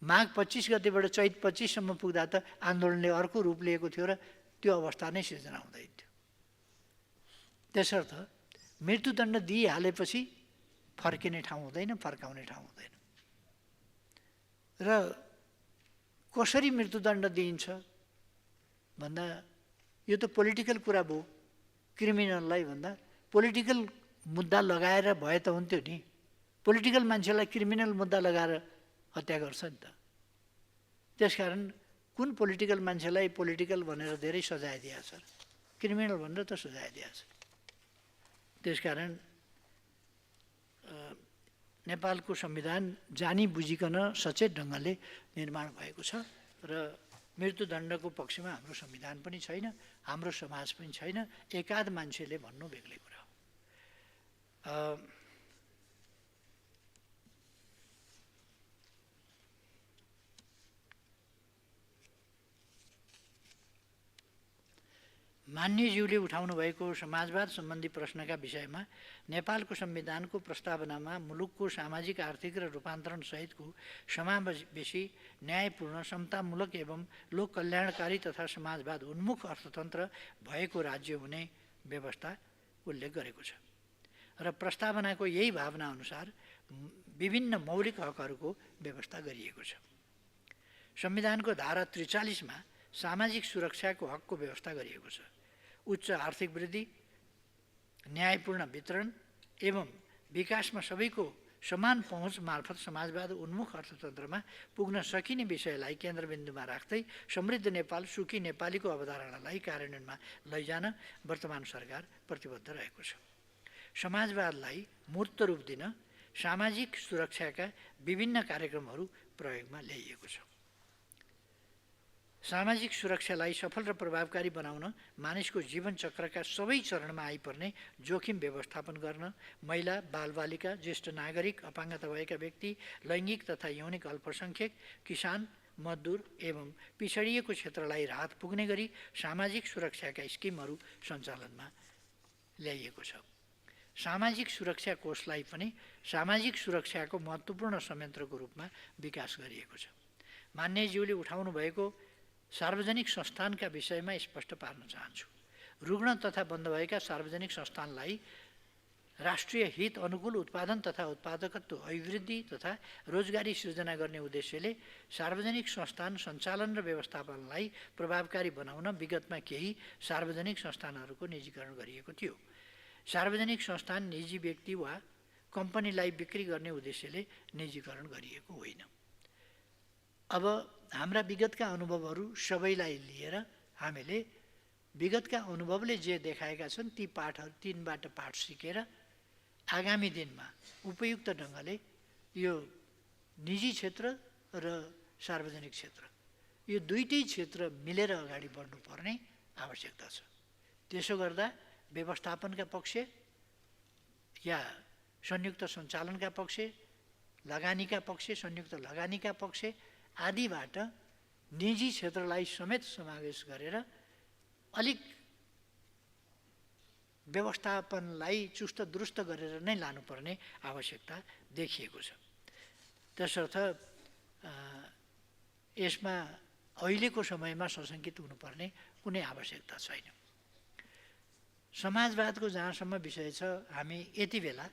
माघ 25 गतेबाट चैत 25 सम्म पुग्दा त आन्दोलनले अर्को रूप लिएको थियो र त्यो अवस्था नै सिर्जना हुँदैन थियो। त्यसर्थ मृत्युदण्ड दिइहालेपछि फर्किने ठाउँ हुँदैन, फर्काउने ठाउँ हुँदैन। र कसरी मृत्युदण्ड दिइन्छ भन्दा यो त पोलिटिकल कुरा भयो। क्रिमिनललाई भन्दा पोलिटिकल मुद्दा लगाएर भए त हुन्थ्यो नि। पोलिटिकल मान्छेलाई क्रिमिनल मुद्दा लगाएर हत्या गर्छ नि त। त्यसकारण कुन पोलिटिकल मान्छेलाई पोलिटिकल भनेर धेरै सजाय दिएको छ, क्रिमिनल भनेर त सजाय दिएको छ। त्यसकारण नेपालको संविधान जानी बुझिकन सचेत ढङ्गले निर्माण भएको छ र मृत्युदण्डको पक्षमा हाम्रो संविधान पनि छैन, हाम्रो समाज पनि छैन। एकाध मान्छेले भन्नु बेग्लै कुरा हो। मान्यज्यूले उठाउनु भएको समाजवाद सम्बन्धी प्रश्नका विषयमा नेपालको संविधानको प्रस्तावनामा मुलुकको सामाजिक, आर्थिक र रूपान्तरण सहितको समावेशी, न्यायपूर्ण, समतामूलक एवं लोक कल्याणकारी तथा समाजवाद उन्मुख अर्थतन्त्र भएको राज्य हुने व्यवस्था उल्लेख गरेको छ र प्रस्तावनाको यही भावना अनुसार विभिन्न मौलिक हकहरूको व्यवस्था गरिएको छ। संविधानको धारा 43 मा सामाजिक सुरक्षाको हकको व्यवस्था गरिएको छ। उच्च आर्थिक वृद्धि, न्यायपूर्ण वितरण एवं विकासमा सबैको समान पहुँच मार्फत समाजवाद उन्मुख अर्थतन्त्रमा पुग्न सकिने विषयलाई केन्द्रबिन्दुमा राख्दै समृद्ध नेपाल, सुखी नेपालीको अवधारणालाई कार्यान्वयनमा लैजान वर्तमान सरकार प्रतिबद्ध रहेको छ। समाजवादलाई मूर्त रूप दिन सामाजिक सुरक्षाका विभिन्न कार्यक्रमहरू प्रयोगमा ल्याइएको छ। सामाजिक सुरक्षालाई सफल र प्रभावकारी बनाउन मानिसको जीवन चक्रका सबै चरणमा आइपर्ने जोखिम व्यवस्थापन गर्न महिला, बालबालिका, ज्येष्ठ नागरिक, अपाङ्गता भएका व्यक्ति, लैङ्गिक तथा यौनिक अल्पसङ्ख्यक, किसान, मजदुर एवं पिछडिएको क्षेत्रलाई राहत पुग्ने गरी सामाजिक सुरक्षाका स्किमहरू सञ्चालनमा ल्याइएको छ। सामाजिक सुरक्षा कोषलाई पनि सामाजिक सुरक्षाको महत्त्वपूर्ण संयन्त्रको रूपमा विकास गरिएको छ। मान्यज्यूले उठाउनु भएको सार्वजनिक संस्थानका विषयमा स्पष्ट पार्न चाहन्छु। रुग्ण तथा बन्द भएका सार्वजनिक संस्थानलाई राष्ट्रिय हित अनुकूल उत्पादन तथा उत्पादकत्व अभिवृद्धि तथा रोजगारी सृजना गर्ने उद्देश्यले सार्वजनिक संस्थान सञ्चालन र व्यवस्थापनलाई प्रभावकारी बनाउन विगतमा केही सार्वजनिक संस्थानहरूको निजीकरण गरिएको थियो। सार्वजनिक संस्थान निजी व्यक्ति वा कम्पनीलाई बिक्री गर्ने उद्देश्यले निजीकरण गरिएको होइन। अब हाम्रा विगतका अनुभवहरू सबैलाई लिएर हामीले विगतका अनुभवले जे देखाएका छन् तीबाट पाठ सिकेर आगामी दिनमा उपयुक्त ढङ्गले यो निजी क्षेत्र र सार्वजनिक क्षेत्र, यो दुईटै क्षेत्र मिलेर अगाडि बढ्नुपर्ने आवश्यकता छ। त्यसो गर्दा व्यवस्थापनका पक्ष या संयुक्त सञ्चालनका पक्ष, लगानीका पक्ष, संयुक्त लगानीका पक्ष आदिबाट निजी क्षेत्रलाई समेत समावेश गरेर अलिक व्यवस्थापनलाई चुस्त दुरुस्त गरेर नै लानुपर्ने आवश्यकता देखिएको छ। त्यसर्थ यसमा अहिलेको समयमा सशङ्कित हुनुपर्ने कुनै आवश्यकता छैन। समाजवादको जहाँसम्म विषय छ, हामी यति बेला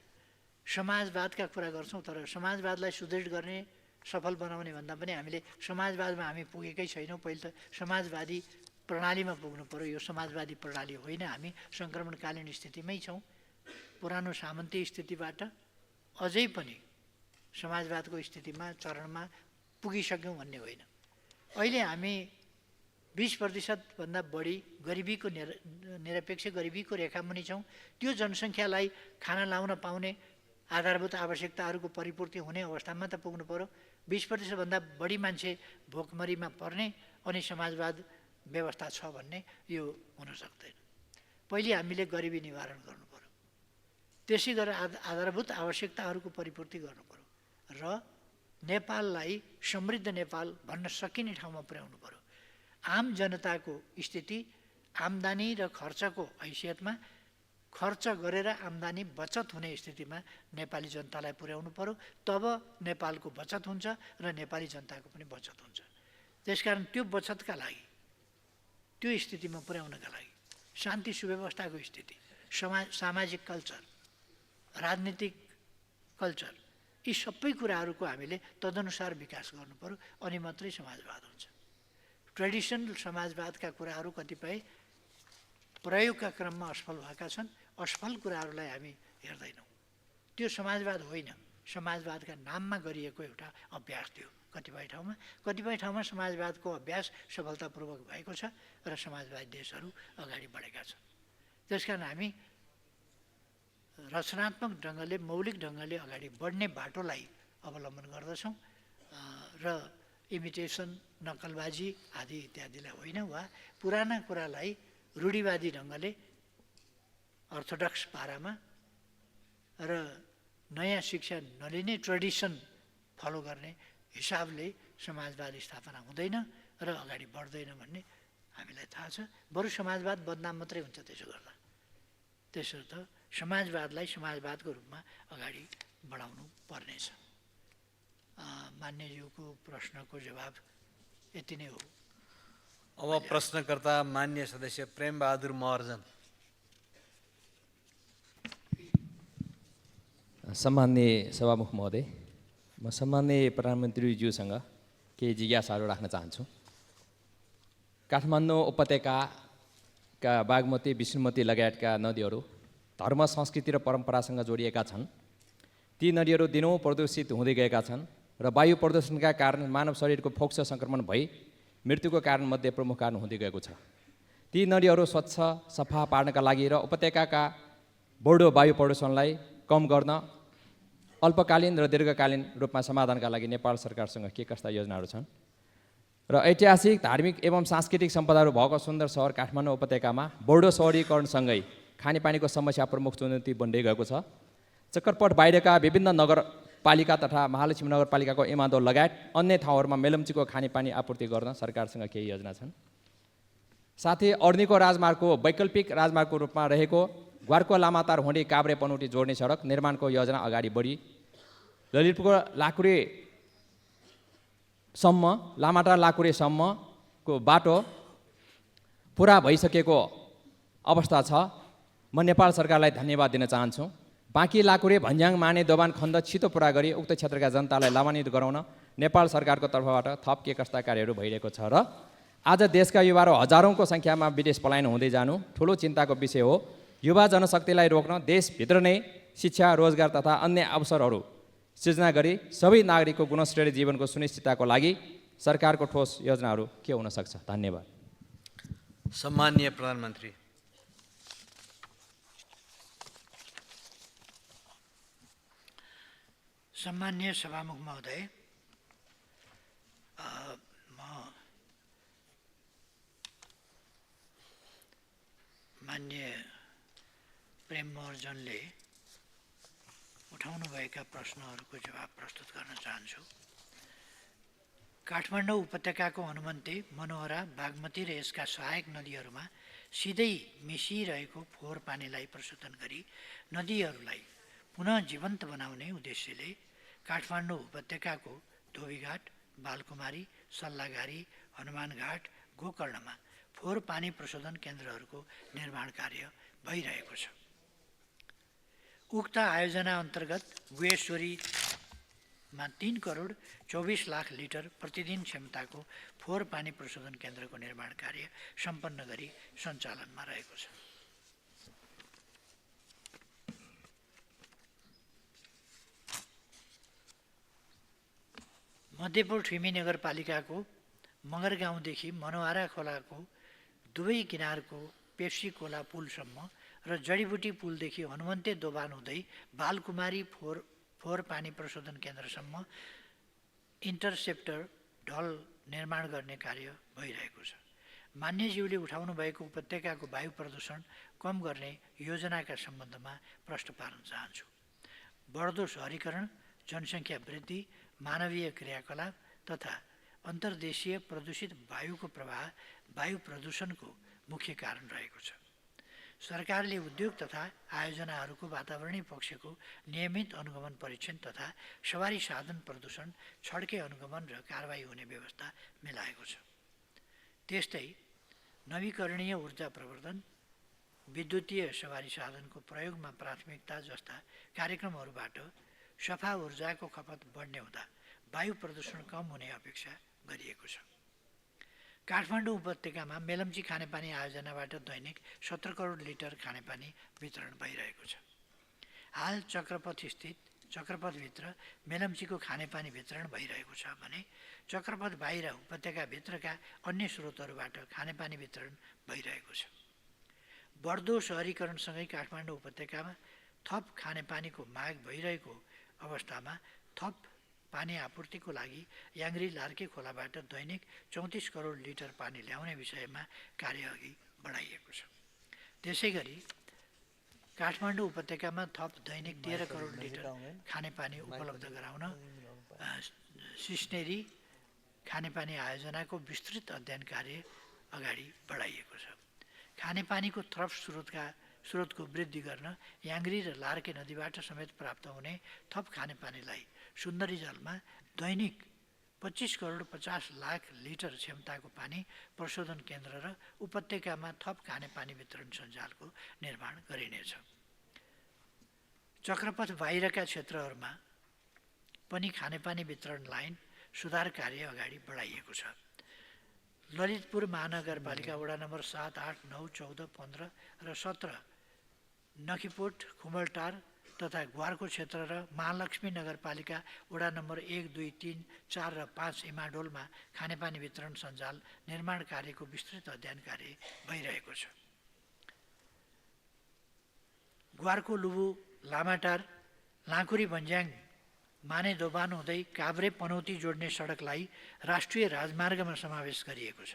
समाजवादका कुरा गर्छौँ, तर समाजवादलाई सुदृढ गर्ने, सफल बनाउने भन्दा पनि हामीले समाजवादमा हामी पुगेकै छैनौँ। पहिले त समाजवादी प्रणालीमा पुग्नु पर्यो। यो समाजवादी प्रणाली होइन, हामी सङ्क्रमणकालीन स्थितिमै छौँ। पुरानो सामन्ती स्थितिबाट अझै पनि समाजवादको स्थितिमा चरणमा पुगिसक्यौँ भन्ने होइन। अहिले हामी 20% भन्दा बढी गरिबीको निरपेक्ष गरिबीको रेखामुनि छौँ। त्यो जनसङ्ख्यालाई खाना लाउन पाउने आधारभूत आवश्यकताहरूको परिपूर्ति हुने अवस्थामा त पुग्नु पर्यो। 20% भन्दा बढी मान्छे भोकमरीमा पर्ने अनि समाजवाद व्यवस्था छ भन्ने यो हुन सक्दैन। पहिले हामीले गरिबी निवारण गर्नु पर्यो, त्यसै गरेर आधारभूत आवश्यकताहरूको परिपूर्ति गर्नु पर्यो र नेपाललाई समृद्ध नेपाल भन्न सकिने ठाउँमा पुर्याउनु पर्यो। आम जनताको स्थिति आम्दानी र खर्चको हैसियतमा खर्च गरेर आम्दानी बचत हुने स्थितिमा नेपाली जनतालाई पुर्याउनु पर्यो। तब नेपालको बचत हुन्छ र नेपाली जनताको पनि बचत हुन्छ। त्यसकारण त्यो बचतका लागि, त्यो स्थितिमा पुर्याउनका लागि शान्ति सुव्यवस्थाको स्थिति, सामाजिक कल्चर, राजनीतिक कल्चर, यी सबै कुराहरूको हामीले तदनुसार विकास गर्नु पर्यो, अनि मात्रै समाजवाद हुन्छ। ट्रेडिसनल समाजवादका कुराहरू कतिपय प्रयोगका क्रममा असफल भएका छन्। असफल कुराहरूलाई हामी हेर्दैनौँ। त्यो समाजवाद होइन, समाजवादका नाममा गरिएको एउटा अभ्यास थियो कतिपय ठाउँमा। कतिपय ठाउँमा समाजवादको अभ्यास सफलतापूर्वक भएको छ र समाजवादी देशहरू अगाडि बढेका छन्। त्यसकारण हामी रचनात्मक ढङ्गले, मौलिक ढङ्गले अगाडि बढ्ने बाटोलाई अवलम्बन गर्दछौँ र इमिटेसन, नकलबाजी आदि इत्यादिलाई होइन, वा पुराना कुरालाई रूढिवादी ढङ्गले अर्थोडक्स पारामा र नयाँ शिक्षा नलिने ट्रेडिसन फलो गर्ने हिसाबले समाजवाद स्थापना हुँदैन र अगाडि बढ्दैन भन्ने हामीलाई थाहा छ। बरु समाजवाद बदनाम मात्रै हुन्छ त्यसो गर्दा। त्यसर्थ समाजवादलाई समाजवादको रूपमा अगाडि बढाउनु पर्नेछ। मान्यज्यूको प्रश्नको जवाब यति नै हो। अब प्रश्नकर्ता मान्य सदस्य प्रेमबहादुर महर्जन। सम्माननीय सभामुख महोदय, म सम्माननीय प्रधानमन्त्रीज्यूसँग केही जिज्ञासाहरू राख्न चाहन्छु। काठमाडौँ उपत्यकाका बागमती, विष्णुमती लगायतका नदीहरू धर्म, संस्कृति र परम्परासँग जोडिएका छन्। ती नदीहरू दिनौँ प्रदूषित हुँदै गएका छन् र वायु प्रदूषणका कारण मानव शरीरको फोक्सो सङ्क्रमण भई मृत्युको कारणमध्ये प्रमुख कारण हुँदै गएको छ। ती नदीहरू स्वच्छ सफा पार्नका लागि र उपत्यकाका बढ्दो वायु प्रदूषणलाई कम गर्न अल्पकालीन र दीर्घकालीन रूपमा समाधानका लागि नेपाल सरकारसँग के कस्ता योजनाहरू छन्? र ऐतिहासिक, धार्मिक एवं सांस्कृतिक सम्पदाहरू भएको सुन्दर सहर काठमाडौँ उपत्यकामा बढ्दो सहरीकरणसँगै खानेपानीको समस्या प्रमुख चुनौती बन्दै गएको छ। चक्करपट बाहिरका विभिन्न नगरपालिका तथा महालक्ष्मी नगरपालिकाको इमादोल लगायत अन्य ठाउँहरूमा मेलम्चीको खानेपानी आपूर्ति गर्न सरकारसँग केही योजना छन्? साथै अर्नीको राजमार्गको वैकल्पिक राजमार्गको रूपमा रहेको ग्वारको लामातार हुँडी काभ्रे पनौटी जोड्ने सडक निर्माणको योजना अगाडि बढी ललितपुरको लाकुरेसम्म, लामाटार लाकुरेसम्मको बाटो पुरा भइसकेको अवस्था छ। म नेपाल सरकारलाई धन्यवाद दिन चाहन्छु। बाँकी लाकुरे, भन्ज्याङ, माने, दोभान खण्ड छिटो पुरा गरी उक्त क्षेत्रका जनतालाई लाभान्वित गराउन नेपाल सरकारको तर्फबाट थप के कस्ता कार्यहरू भइरहेको छ? र आज देशका युवाहरू हजारौँको सङ्ख्यामा विदेश पलायन हुँदै जानु ठुलो चिन्ताको विषय हो। युवा जनशक्तिलाई रोक्न देशभित्र नै शिक्षा, रोजगार तथा अन्य अवसरहरू सृजना गरी सबै नागरिकको गुणस्तरीय जीवनको सुनिश्चितताको लागि सरकारको ठोस योजनाहरू के हुन सक्छ? धन्यवाद। सम्माननीय प्रधानमन्त्री। सम्मान्य सभामुख महोदय, म मान्य प्रेम महर्जनले उठाउनुभएका प्रश्नहरूको जवाब प्रस्तुत गर्न चाहन्छु। काठमाडौँ उपत्यकाको हनुमन्ते, मनोहरा, बागमती र यसका सहायक नदीहरूमा सिधै मिसिरहेको फोहोर पानीलाई प्रशोधन गरी नदीहरूलाई पुनः जीवन्त बनाउने उद्देश्यले काठमाडौँ उपत्यकाको धोबीघाट, बालकुमारी, सल्लाघारी, हनुमानघाट, गोकर्णमा फोहोर पानी प्रशोधन केन्द्रहरूको निर्माण कार्य भइरहेको छ। उक्त आयोजना अन्तर्गत गुहेश्वरीमा 3 करोड 24 लाख लिटर प्रतिदिन क्षमताको फोहोर पानी प्रशोधन केन्द्रको निर्माण कार्य सम्पन्न गरी सञ्चालनमा रहेको छ। मध्यपुर ठुमी नगरपालिकाको मगर गाउँदेखि मनोहरा खोलाको दुवै किनारको पेप्सी खोला पुलसम्म र जडीबुटी पुलदेखि हनुमन्ते दोभान हुँदै बालकुमारी फोहोर पानी प्रशोधन केन्द्रसम्म इन्टरसेप्टर ढल निर्माण गर्ने कार्य भइरहेको छ। मान्यज्यूले उठाउनु भएको उपत्यकाको वायु प्रदूषण कम गर्ने योजनाका सम्बन्धमा प्रश्न पार्न चाहन्छु। बढ्दो शहरीकरण, जनसङ्ख्या वृद्धि, मानवीय क्रियाकलाप तथा अन्तर्देशीय प्रदूषित वायुको प्रवाह वायु प्रदूषणको मुख्य कारण रहेको छ। सरकारले उद्योग तथा आयोजनाहरूको वातावरणीय पक्षको नियमित अनुगमन परीक्षण तथा सवारी साधन प्रदूषण छड्के अनुगमन र कारबाही हुने व्यवस्था मिलाएको छ। त्यस्तै नवीकरणीय ऊर्जा प्रवर्धन, विद्युतीय सवारी साधनको प्रयोगमा प्राथमिकता जस्ता कार्यक्रमहरूबाट सफा ऊर्जाको खपत बढ्ने हुँदा वायु प्रदूषण कम हुने अपेक्षा गरिएको छ। काठमाडौँ उपत्यकामा मेलम्ची खानेपानी आयोजनाबाट दैनिक 17 करोड लिटर खानेपानी वितरण भइरहेको छ। हाल चक्रपथभित्र मेलम्चीको खानेपानी वितरण भइरहेको छ भने चक्रपथ बाहिर उपत्यकाभित्रका अन्य स्रोतहरूबाट खानेपानी वितरण भइरहेको छ। बढ्दो शहरीकरणसँगै काठमाडौँ उपत्यकामा थप खानेपानीको माग भइरहेको अवस्थामा थप पानी आपूर्तिको लागि याङ्ग्री लार्के खोलाबाट दैनिक 34 करोड लिटर पानी ल्याउने विषयमा कार्य अघि बढाइएको छ। त्यसै गरी काठमाडौँ उपत्यकामा थप दैनिक 13 करोड लिटर खानेपानी उपलब्ध गराउन सिस्नेरी खानेपानी आयोजनाको विस्तृत अध्ययन कार्य अगाडि बढाइएको छ। खानेपानीको थप स्रोतको वृद्धि गर्न याङ्ग्री र लार्के नदीबाट समेत प्राप्त हुने थप खानेपानीलाई सुन्दरी जलमा दैनिक 25 करोड 50 लाख लिटर क्षमताको पानी प्रशोधन केन्द्र र उपत्यकामा थप खानेपानी वितरण सञ्जालको निर्माण गरिनेछ। चक्रपथ बाहिरका क्षेत्रहरूमा पनि खानेपानी वितरण लाइन सुधार कार्य अगाडि बढाइएको छ। ललितपुर महानगरपालिका वडा नम्बर 7, 8, 9, 14, 15 र 17, नखीपोट, खुमलटार तथा ग्वारको क्षेत्र र महालक्ष्मी नगरपालिका वडा नम्बर 1, 2, 3, 4 र 5 इमाडोलमा खानेपानी वितरण सञ्जाल निर्माण कार्यको विस्तृत अध्ययन कार्य भइरहेको छ। ग्वारको लुबु, लामाटार, लाँकुरी भन्ज्याङ, माने दोभान हुँदै काभ्रे पनौती जोड्ने सडकलाई राष्ट्रिय राजमार्गमा समावेश गरिएको छ।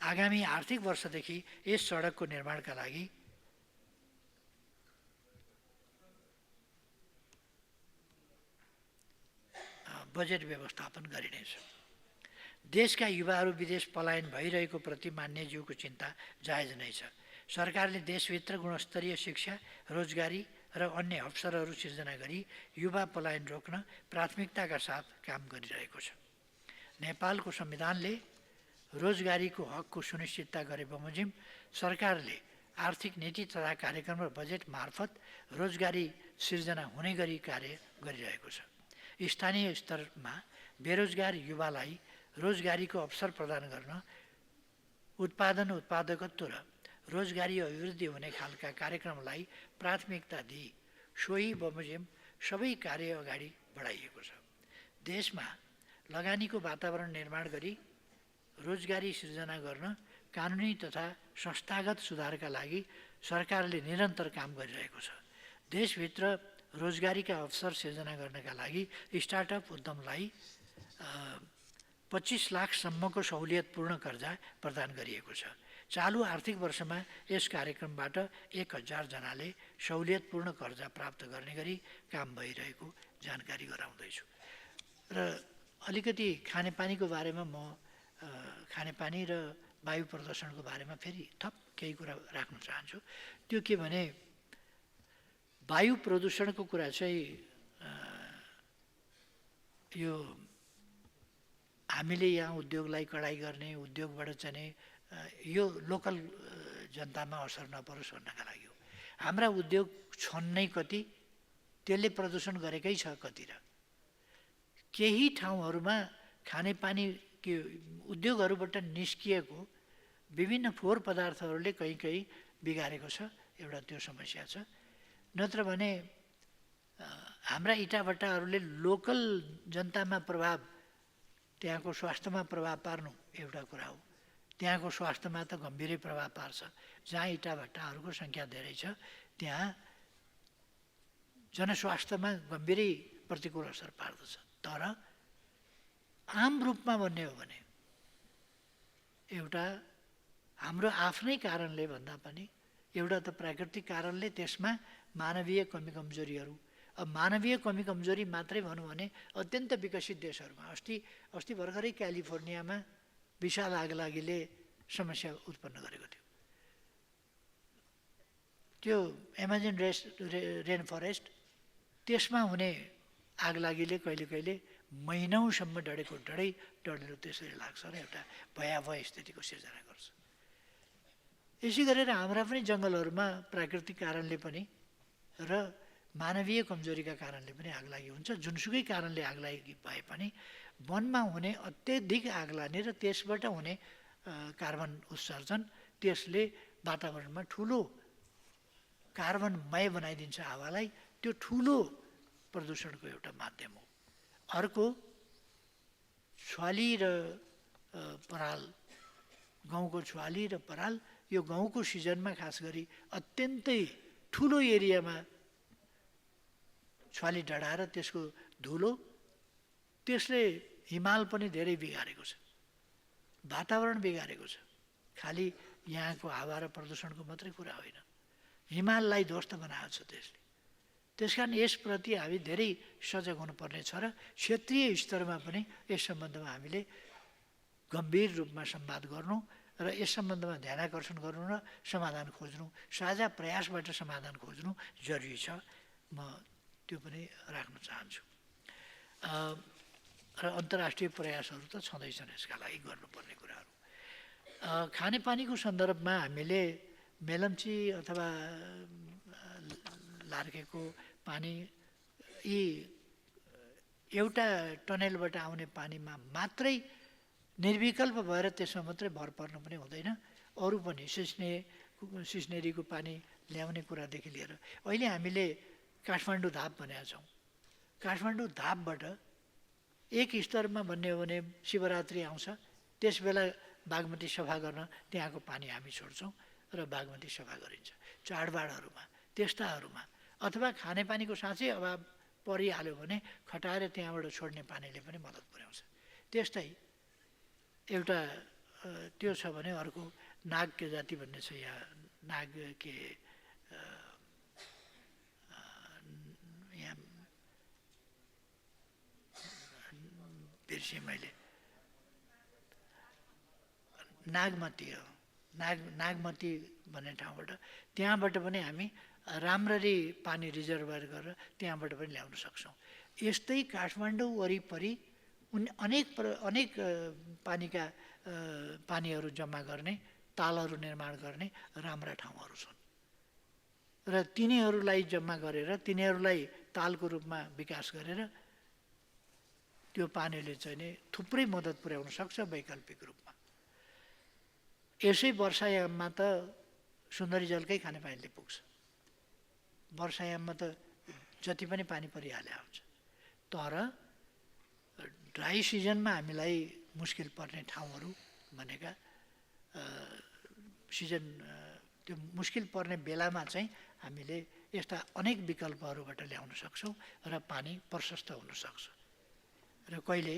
आगामी आर्थिक वर्षदेखि यस सडकको निर्माणका लागि बजेट व्यवस्थापन गरिनेछ। देशका युवाहरू विदेश पलायन भइरहेको प्रति मान्यज्यूको चिन्ता जायज नै छ। सरकारले देशभित्र गुणस्तरीय शिक्षा, रोजगारी र अन्य अवसरहरू सिर्जना गरी युवा पलायन रोक्न प्राथमिकताका साथ काम गरिरहेको छ। नेपालको संविधानले रोजगारीको हकको सुनिश्चितता गरे बमोजिम सरकारले आर्थिक नीति तथा कार्यक्रम र बजेट मार्फत रोजगारी सिर्जना हुने गरी कार्य गरिरहेको छ। स्थानीय स्तरमा बेरोजगार युवालाई रोजगारीको अवसर प्रदान गर्न उत्पादकत्व र रोजगारी अभिवृद्धि हुने खालका कार्यक्रमलाई प्राथमिकता दिई सोही बमोजिम सबै कार्य अगाडि बढाइएको छ। देशमा लगानीको वातावरण निर्माण गरी रोजगारी सिर्जना गर्न कानुनी तथा संस्थागत सुधारका लागि सरकारले निरन्तर काम गरिरहेको छ। देशभित्र रोजगारीका अवसर सिर्जना गर्नका लागि स्टार्टअप उद्यमलाई 25 लाखसम्मको सहुलियतपूर्ण कर्जा प्रदान गरिएको छ। चालु आर्थिक वर्षमा यस कार्यक्रमबाट 1000 जनाले सहुलियतपूर्ण कर्जा प्राप्त गर्ने गरी काम भइरहेको जानकारी गराउँदैछु। र अलिकति खानेपानीको बारेमा म खानेपानी र वायु प्रदूषणको बारेमा फेरि थप केही कुरा राख्न चाहन्छु। त्यो के भने वायु प्रदूषणको कुरा चाहिँ यो हामीले यहाँ उद्योगलाई कडाइ गर्ने, उद्योगबाट चाहिँ यो लोकल जनतामा असर नपरोस् भन्नका लागि हो। हाम्रा उद्योग छन् नै कति, त्यसले प्रदूषण गरेकै छ कति र केही ठाउँहरूमा खानेपानी के उद्योगहरूबाट निस्किएको विभिन्न फोहोर पदार्थहरूले कहीँ बिगारेको छ। एउटा त्यो समस्या छ। नत्र भने हाम्रा इटाभट्टाहरूले लोकल जनतामा प्रभाव, त्यहाँको स्वास्थ्यमा प्रभाव पार्नु एउटा कुरा हो। त्यहाँको स्वास्थ्यमा त गम्भीरै प्रभाव पार्छ। जहाँ इटाभट्टाहरूको सङ्ख्या धेरै छ त्यहाँ जनस्वास्थ्यमा गम्भीरै प्रतिकूल असर पार्दछ। तर आम रूपमा भन्ने हो भने एउटा हाम्रो आफ्नै कारणले भन्दा पनि एउटा त प्राकृतिक कारणले, त्यसमा मानवीय कमी कमजोरीहरू। अब मानवीय कमी कमजोरी मात्रै भनौँ भने अत्यन्त विकसित देशहरूमा अस्ति भर्खरै क्यालिफोर्नियामा विशाल आगलागीले समस्या उत्पन्न गरेको थियो। त्यो एमाजोन रेन फरेस्ट, त्यसमा हुने आगलागीले कहिले महिनौसम्म डढेलो त्यसरी लाग्छ र एउटा भयावह स्थितिको सिर्जना गर्छ। यसै गरेर हाम्रा पनि जङ्गलहरूमा प्राकृतिक कारणले पनि र मानवीय कमजोरीका कारणले पनि आगलागी हुन्छ। जुनसुकै कारणले आगलागी भए पनि वनमा हुने अत्यधिक आगलानी र त्यसबाट हुने कार्बन उत्सर्जन, त्यसले वातावरणमा ठुलो कार्बनमय बनाइदिन्छ हावालाई। त्यो ठुलो प्रदूषणको एउटा माध्यम हो। अर्को छुवाली र पराल, गहुँको छुवाली र पराल, यो गहुँको सिजनमा खास गरी अत्यन्तै ठुलो एरियामा छुवाली डढाएर त्यसको धुलो, त्यसले हिमाल पनि धेरै बिगारेको छ, वातावरण बिगारेको छ। खालि यहाँको हावा र प्रदूषणको मात्रै कुरा होइन, हिमाललाई ध्वस्त बनाएको छ त्यसले। त्यसकारण यसप्रति हामी धेरै सजग हुनुपर्ने छ र क्षेत्रीय स्तरमा पनि यस सम्बन्धमा हामीले गम्भीर रूपमा संवाद गर्नु र यस सम्बन्धमा ध्यानाकर्षण गर्नु र समाधान खोज्नु, साझा प्रयासबाट समाधान खोज्नु जरुरी छ। म त्यो पनि राख्न चाहन्छु। र अन्तर्राष्ट्रिय प्रयासहरू त छँदैछन् यसका लागि गर्नुपर्ने कुराहरू। खानेपानीको सन्दर्भमा हामीले मेलम्ची अथवा लार्केको पानी यी एउटा टनेलबाट आउने पानीमा मात्रै निर्विकल्प भएर त्यसमा मात्रै भर पर्नु पनि हुँदैन। अरू पनि सिस्नेरीको पानी ल्याउने कुरादेखि लिएर अहिले हामीले काठमाडौँ धाप भनेका छौँ। काठमाडौँ धापबाट एक स्तरमा भन्ने हो भने शिवरात्रि आउँछ, त्यसबेला बागमती सफा गर्न त्यहाँको पानी हामी छोड्छौँ र बागमती सफा गरिन्छ। चाडबाडहरूमा त्यस्ताहरूमा अथवा खानेपानीको साँच्चै अभाव परिहाल्यो भने खटाएर त्यहाँबाट छोड्ने पानीले पनि मद्दत पुर्याउँछ। त्यस्तै एउटा त्यो छ भने अर्को नाग के जाति भन्ने छ। यहाँ नाग के यहाँ बिर्सेँ मैले, नागमती हो, नागमती भन्ने ठाउँबाट, त्यहाँबाट पनि हामी राम्ररी पानी रिजर्भर गरेर त्यहाँबाट पनि ल्याउन सक्छौँ। यस्तै काठमाडौँ वरिपरि अनेक पानीहरू जम्मा गर्ने, तालहरू निर्माण गर्ने राम्रा ठाउँहरू छन् र तिनीहरूलाई जम्मा गरेर तिनीहरूलाई तालको रूपमा विकास गरेर त्यो पानीले चाहिँ नि थुप्रै मद्दत पुर्याउन सक्छ वैकल्पिक रूपमा। यसै वर्षायाममा त सुन्दरी जलकै खानेपानीले पुग्छ। वर्षायाममा त जति पनि पानी परिहाले हुन्छ। तर ड्राई सिजनमा हामीलाई मुस्किल पर्ने ठाउँहरू भनेका सिजन त्यो मुस्किल पर्ने बेलामा चाहिँ हामीले यस्ता अनेक विकल्पहरूबाट ल्याउन सक्छौँ र पानी प्रशस्त हुनसक्छ। र कहिले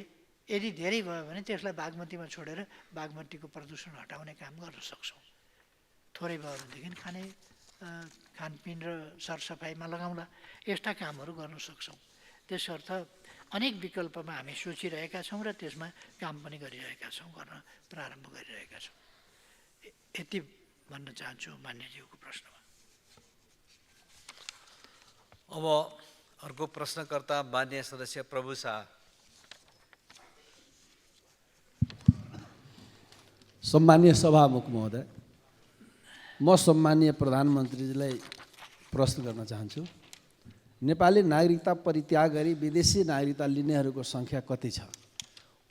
यदि धेरै भयो भने त्यसलाई बागमतीमा छोडेर बागमतीको प्रदूषण हटाउने काम गर्न सक्छौँ। थोरै भयो भनेदेखि खानपिन र सरसफाइमा लगाउँला, यस्ता कामहरू गर्न सक्छौँ। त्यसर्थ अनेक विकल्पमा हामी सोचिरहेका छौँ र त्यसमा काम पनि गरिरहेका छौँ, गर्न प्रारम्भ गरिरहेका छौँ। यति भन्न चाहन्छु मान्यज्यूको प्रश्नमा। अब अर्को प्रश्नकर्ता मान्य सदस्य प्रभु शाह। सम्मानीय सभामुख महोदय, म सम्मानीय प्रधानमन्त्रीजीलाई प्रश्न गर्न चाहन्छु। नेपाली नागरिकता परित्याग गरी विदेशी नागरिकता लिनेहरूको सङ्ख्या कति छ?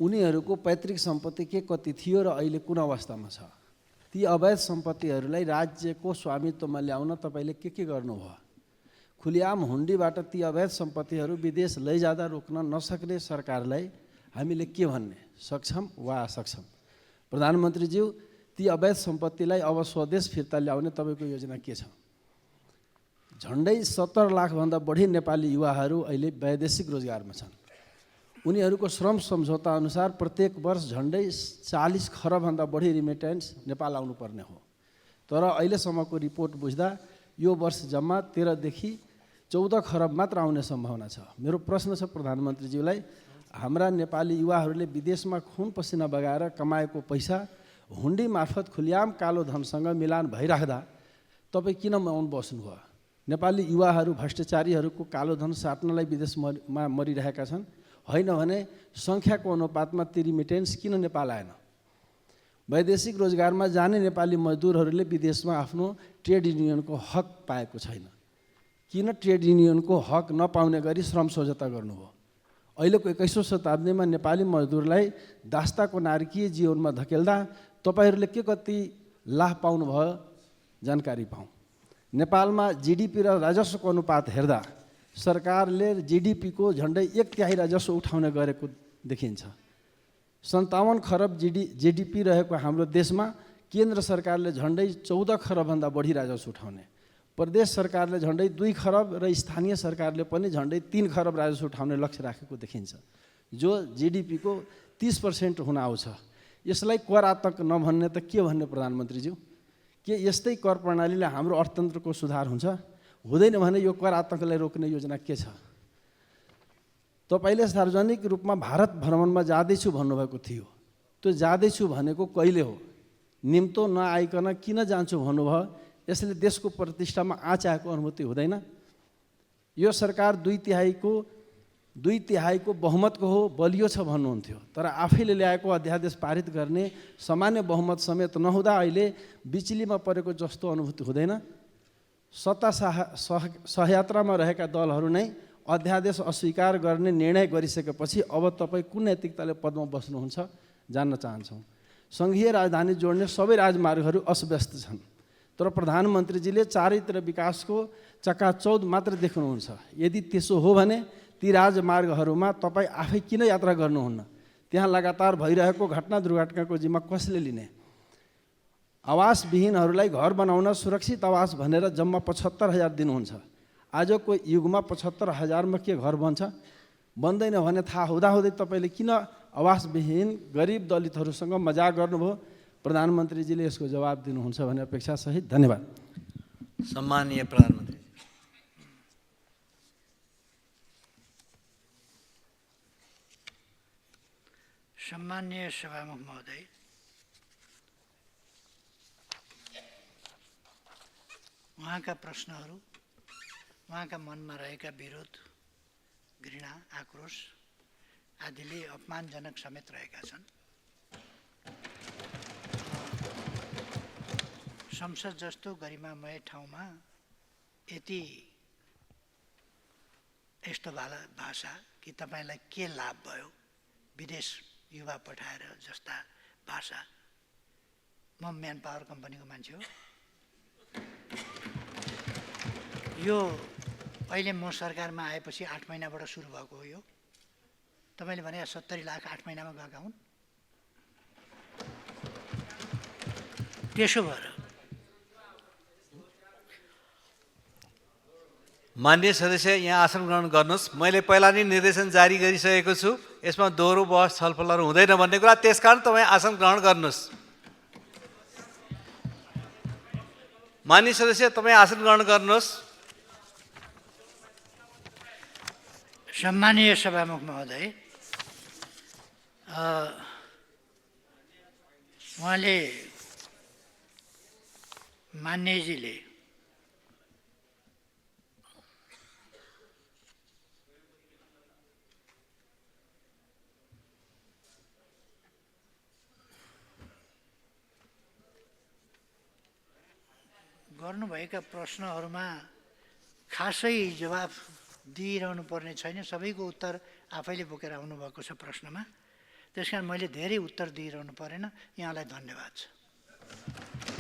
उनीहरूको पैतृक सम्पत्ति के कति थियो र अहिले कुन अवस्थामा छ? ती अवैध सम्पत्तिहरूलाई राज्यको स्वामित्वमा ल्याउन तपाईँले के गर्नुभयो? खुलिआम हुन्डीबाट ती अवैध सम्पत्तिहरू विदेश लैजाँदा रोक्न नसक्ने सरकारलाई हामीले के भन्ने, सक्षम वा असक्षम? प्रधानमन्त्रीज्यू, ती अवैध सम्पत्तिलाई अब स्वदेश फिर्ता ल्याउने तपाईँको योजना के छ? झन्डै 70 लाखभन्दा बढी नेपाली युवाहरू अहिले वैदेशिक रोजगारमा छन्। उनीहरूको श्रम सम्झौता अनुसार प्रत्येक वर्ष झन्डै 40 खरबभन्दा बढी रिमिटेन्स नेपाल आउनुपर्ने हो। तर अहिलेसम्मको रिपोर्ट बुझ्दा यो वर्ष जम्मा 13 देखि 14 खरब मात्र आउने सम्भावना छ। मेरो प्रश्न छ प्रधानमन्त्रीज्यूलाई, हाम्रा नेपाली युवाहरूले विदेशमा खुन पसिना बगाएर कमाएको पैसा हुन्डी मार्फत खुलिआम कालो धनसँग मिलान भइराख्दा तपाईँ किन मौन बस्नुभयो? नेपाली युवाहरू भ्रष्टाचारीहरूको कालो धन साट्नलाई विदेशमा मरिरहेका छन्। होइन भने सङ्ख्याको अनुपातमा ती रिमिटेन्स किन नेपाल आएन? वैदेशिक रोजगारमा जाने नेपाली मजदुरहरूले विदेशमा आफ्नो ट्रेड युनियनको हक पाएको छैन। किन ट्रेड युनियनको हक नपाउने गरी श्रम समझौता गर्नुभयो? अहिलेको 21औं शताब्दीमा नेपाली मजदुरलाई दास्ताको नारकीय जीवनमा धकेल्दा तपाईँहरूले के कति लाभ पाउनुभयो जानकारी पाऊँ। नेपालमा जीडीपी र राजस्वको अनुपात हेर्दा सरकारले जीडीपीको झन्डै 1/3 राजस्व उठाउने गरेको देखिन्छ। 57 खरब जीडीपी रहेको हाम्रो देशमा केन्द्र सरकारले झन्डै 14 खरबभन्दा बढी राजस्व उठाउने, प्रदेश सरकारले झन्डै 2 खरब र स्थानीय सरकारले पनि झन्डै 3 खरब राजस्व उठाउने लक्ष्य राखेको देखिन्छ, जो जीडीपीको 30% हुन आउँछ। यसलाई कर आतंक नभन्ने त के भन्ने प्रधानमन्त्रीज्यू? के यस्तै कर प्रणालीले हाम्रो अर्थतन्त्रको सुधार हुन्छ? हुँदैन भने यो कर आतंकलाई रोक्ने योजना के छ? तपाईँले सार्वजनिक रूपमा भारत भ्रमणमा जाँदैछु भन्नुभएको थियो। त्यो जाँदैछु भनेको कहिले हो? निम्तो नआइकन किन जान्छु भन्नुभयो? यसले देशको प्रतिष्ठामा आँच आएको अनुभूति हुँदैन? यो सरकार 2/3 बहुमतको हो, बलियो छ भन्नुहुन्थ्यो। तर आफैले ल्याएको अध्यादेश पारित गर्ने सामान्य बहुमत समेत नहुँदा अहिले बिचलीमा परेको जस्तो अनुभूति हुँदैन? सत्ता सहयात्रामा रहेका दलहरू नै अध्यादेश अस्वीकार गर्ने निर्णय गरिसकेपछि अब तपाईँ कुन नैतिकताले पदमा बस्नुहुन्छ जान्न चाहन्छौँ। सङ्घीय राजधानी जोड्ने सबै राजमार्गहरू अस्तव्यस्त छन्, तर प्रधानमन्त्रीजीले चारैतिर विकासको चकाचौध मात्र देख्नुहुन्छ। यदि त्यसो हो भने ती राजमार्गहरूमा तपाईँ आफै किन यात्रा गर्नुहुन्न? त्यहाँ लगातार भइरहेको घटना दुर्घटनाको जिम्मा कसले लिने? आवासविहीनहरूलाई घर बनाउन सुरक्षित आवास भनेर जम्मा 75,000 दिनुहुन्छ। आजको युगमा 75,000मा के घर बन्छ? बन्दैन भने थाहा हुँदाहुँदै तपाईँले किन आवासविहीन गरिब दलितहरूसँग मजाक गर्नुभयो? प्रधानमन्त्रीजीले यसको जवाब दिनुहुन्छ भन्ने अपेक्षा सहित धन्यवाद। सम्मानीय प्रधानमन्त्री। सम्मानीय सभामुख महोदय, उहाँका प्रश्नहरू उहाँका मनमा रहेका विरोध, घृणा, आक्रोश आदिले अपमानजनक समेत रहेका छन्। संसद जस्तो गरिमामय ठाउँमा यस्तो भाषा कि तपाईँलाई के लाभ भयो, विदेश युवा पठाएर जस्ता भाषा। म म्यान पावर कम्पनीको मान्छे हो। यो अहिले म सरकारमा आएपछि 8 महिनाबाट सुरु भएको हो। यो तपाईँले भने 70 लाख 8 महिनामा गएका हुन्। त्यसो भएर मान्य सदस्य यहाँ आसन ग्रहण गर्नुहोस्। मैले पहिला नै निर्देशन जारी गरिसकेको छु, यसमा दोहोरो बहस छलफलहरू हुँदैन भन्ने कुरा, त्यसकारण तपाईँ आसन ग्रहण गर्नुहोस्। मान्य सदस्य तपाईँ आसन ग्रहण गर्नुहोस्। सम्मानीय सभामुख महोदय, उहाँले मान्यजीले गर्नुभएका प्रश्नहरूमा खासै जवाफ दिइरहनु पर्ने छैन, सबैको उत्तर आफैले बोकेर आउनुभएको छ प्रश्नमा, त्यसकारण मैले धेरै उत्तर दिइरहनु परेन। यहाँलाई धन्यवाद छ।